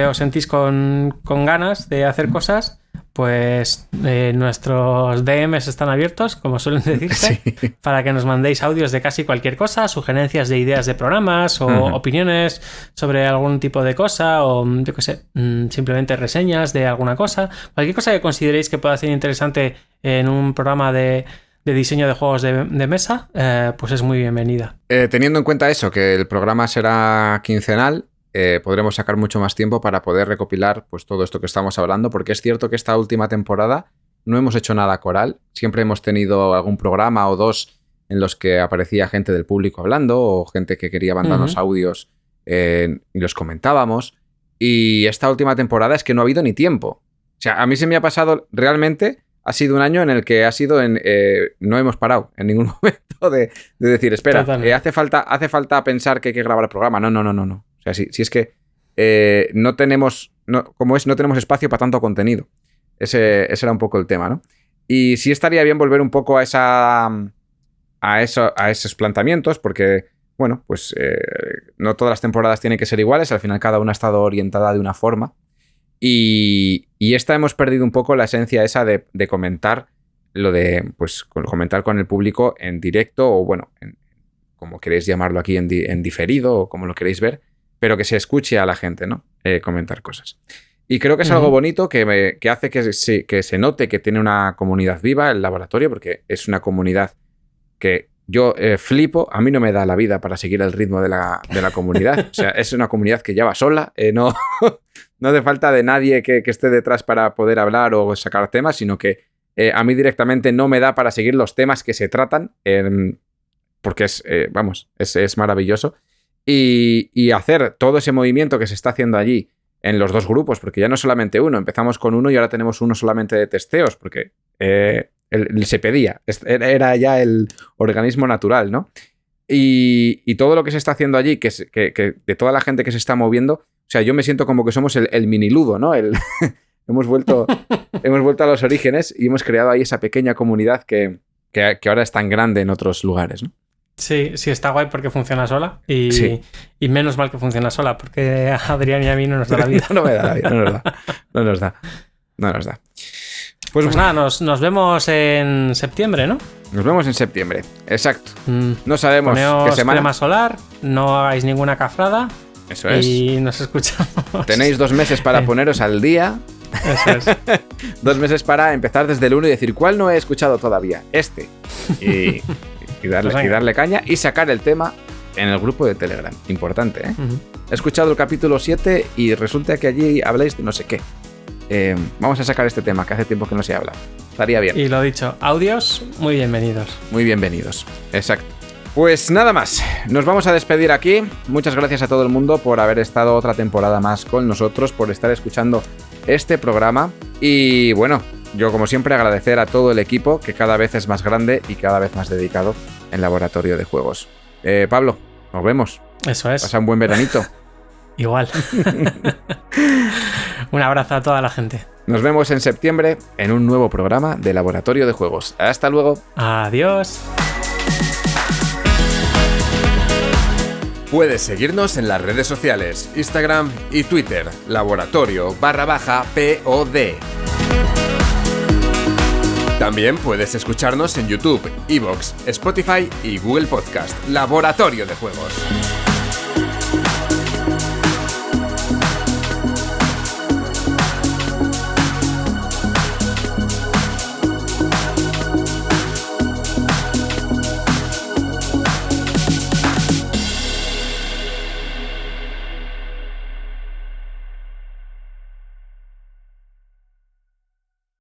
os sentís con ganas de hacer cosas, pues nuestros DMs están abiertos, como suelen decirse, para que nos mandéis audios de casi cualquier cosa, sugerencias de ideas de programas o opiniones sobre algún tipo de cosa o yo qué sé, simplemente reseñas de alguna cosa, cualquier cosa que consideréis que pueda ser interesante en un programa de diseño de juegos de mesa, pues es muy bienvenida. Teniendo en cuenta eso, que el programa será quincenal, podremos sacar mucho más tiempo para poder recopilar pues todo esto que estamos hablando, porque es cierto que esta última temporada no hemos hecho nada coral, siempre hemos tenido algún programa o 2 en los que aparecía gente del público hablando o gente que quería mandarnos audios y los comentábamos, y esta última temporada es que no ha habido ni tiempo. O sea, a mí se me ha pasado realmente ha sido un año en el que no hemos parado en ningún momento de decir, espera, hace falta pensar que hay que grabar el programa. No. O sea, si es que no tenemos espacio para tanto contenido. Ese era un poco el tema, ¿no? Y sí estaría bien volver un poco a esos planteamientos, porque, bueno, pues no todas las temporadas tienen que ser iguales, al final cada una ha estado orientada de una forma. Y esta hemos perdido un poco la esencia esa de comentar lo de, pues, comentar con el público en directo o, bueno, como queréis llamarlo aquí, en diferido o como lo queréis ver, pero que se escuche a la gente, ¿no? Comentar cosas. Y creo que es algo bonito que hace que se note que tiene una comunidad viva el laboratorio, porque es una comunidad que yo flipo. A mí no me da la vida para seguir el ritmo de la comunidad. O sea, es una comunidad que ya va sola. No hace falta de nadie que esté detrás para poder hablar o sacar temas, sino que a mí directamente no me da para seguir los temas que se tratan, porque es maravilloso. Y hacer todo ese movimiento que se está haciendo allí en los dos grupos, porque ya no solamente uno, empezamos con uno y ahora tenemos uno solamente de testeos, porque se pedía, era ya el organismo natural, ¿no? Y todo lo que se está haciendo allí, que de toda la gente que se está moviendo, o sea, yo me siento como que somos el mini-ludo, ¿no? Hemos vuelto a los orígenes y hemos creado ahí esa pequeña comunidad que ahora es tan grande en otros lugares, ¿no? Sí, está guay porque funciona sola y menos mal que funciona sola, porque a Adrián y a mí no nos da la vida. No me da la vida, no nos da. Pues nada, nos vemos en septiembre, ¿no? Nos vemos en septiembre, exacto. No sabemos qué semana. Crema solar, no hagáis ninguna cafrada. Eso es. Y nos escuchamos. Tenéis 2 meses para poneros al día. Eso es. 2 meses para empezar desde el 1 y decir, ¿cuál no he escuchado todavía? Y darle caña y sacar el tema en el grupo de Telegram. Importante, ¿eh? He escuchado el capítulo 7 y resulta que allí habláis de no sé qué. Vamos a sacar este tema, que hace tiempo que no se habla. Estaría bien. Y lo dicho, audios muy bienvenidos. Muy bienvenidos, exacto. Pues nada más, nos vamos a despedir aquí. Muchas gracias a todo el mundo por haber estado otra temporada más con nosotros, por estar escuchando este programa. Y bueno, yo como siempre agradecer a todo el equipo, que cada vez es más grande y cada vez más dedicado en Laboratorio de Juegos. Pablo, nos vemos. Eso es. Pasa un buen veranito. Igual. Un abrazo a toda la gente. Nos vemos en septiembre en un nuevo programa de Laboratorio de Juegos. Hasta luego. Adiós. Puedes seguirnos en las redes sociales, Instagram y Twitter, laboratorio_POD. También puedes escucharnos en YouTube, iVoox, Spotify y Google Podcast, Laboratorio de Juegos.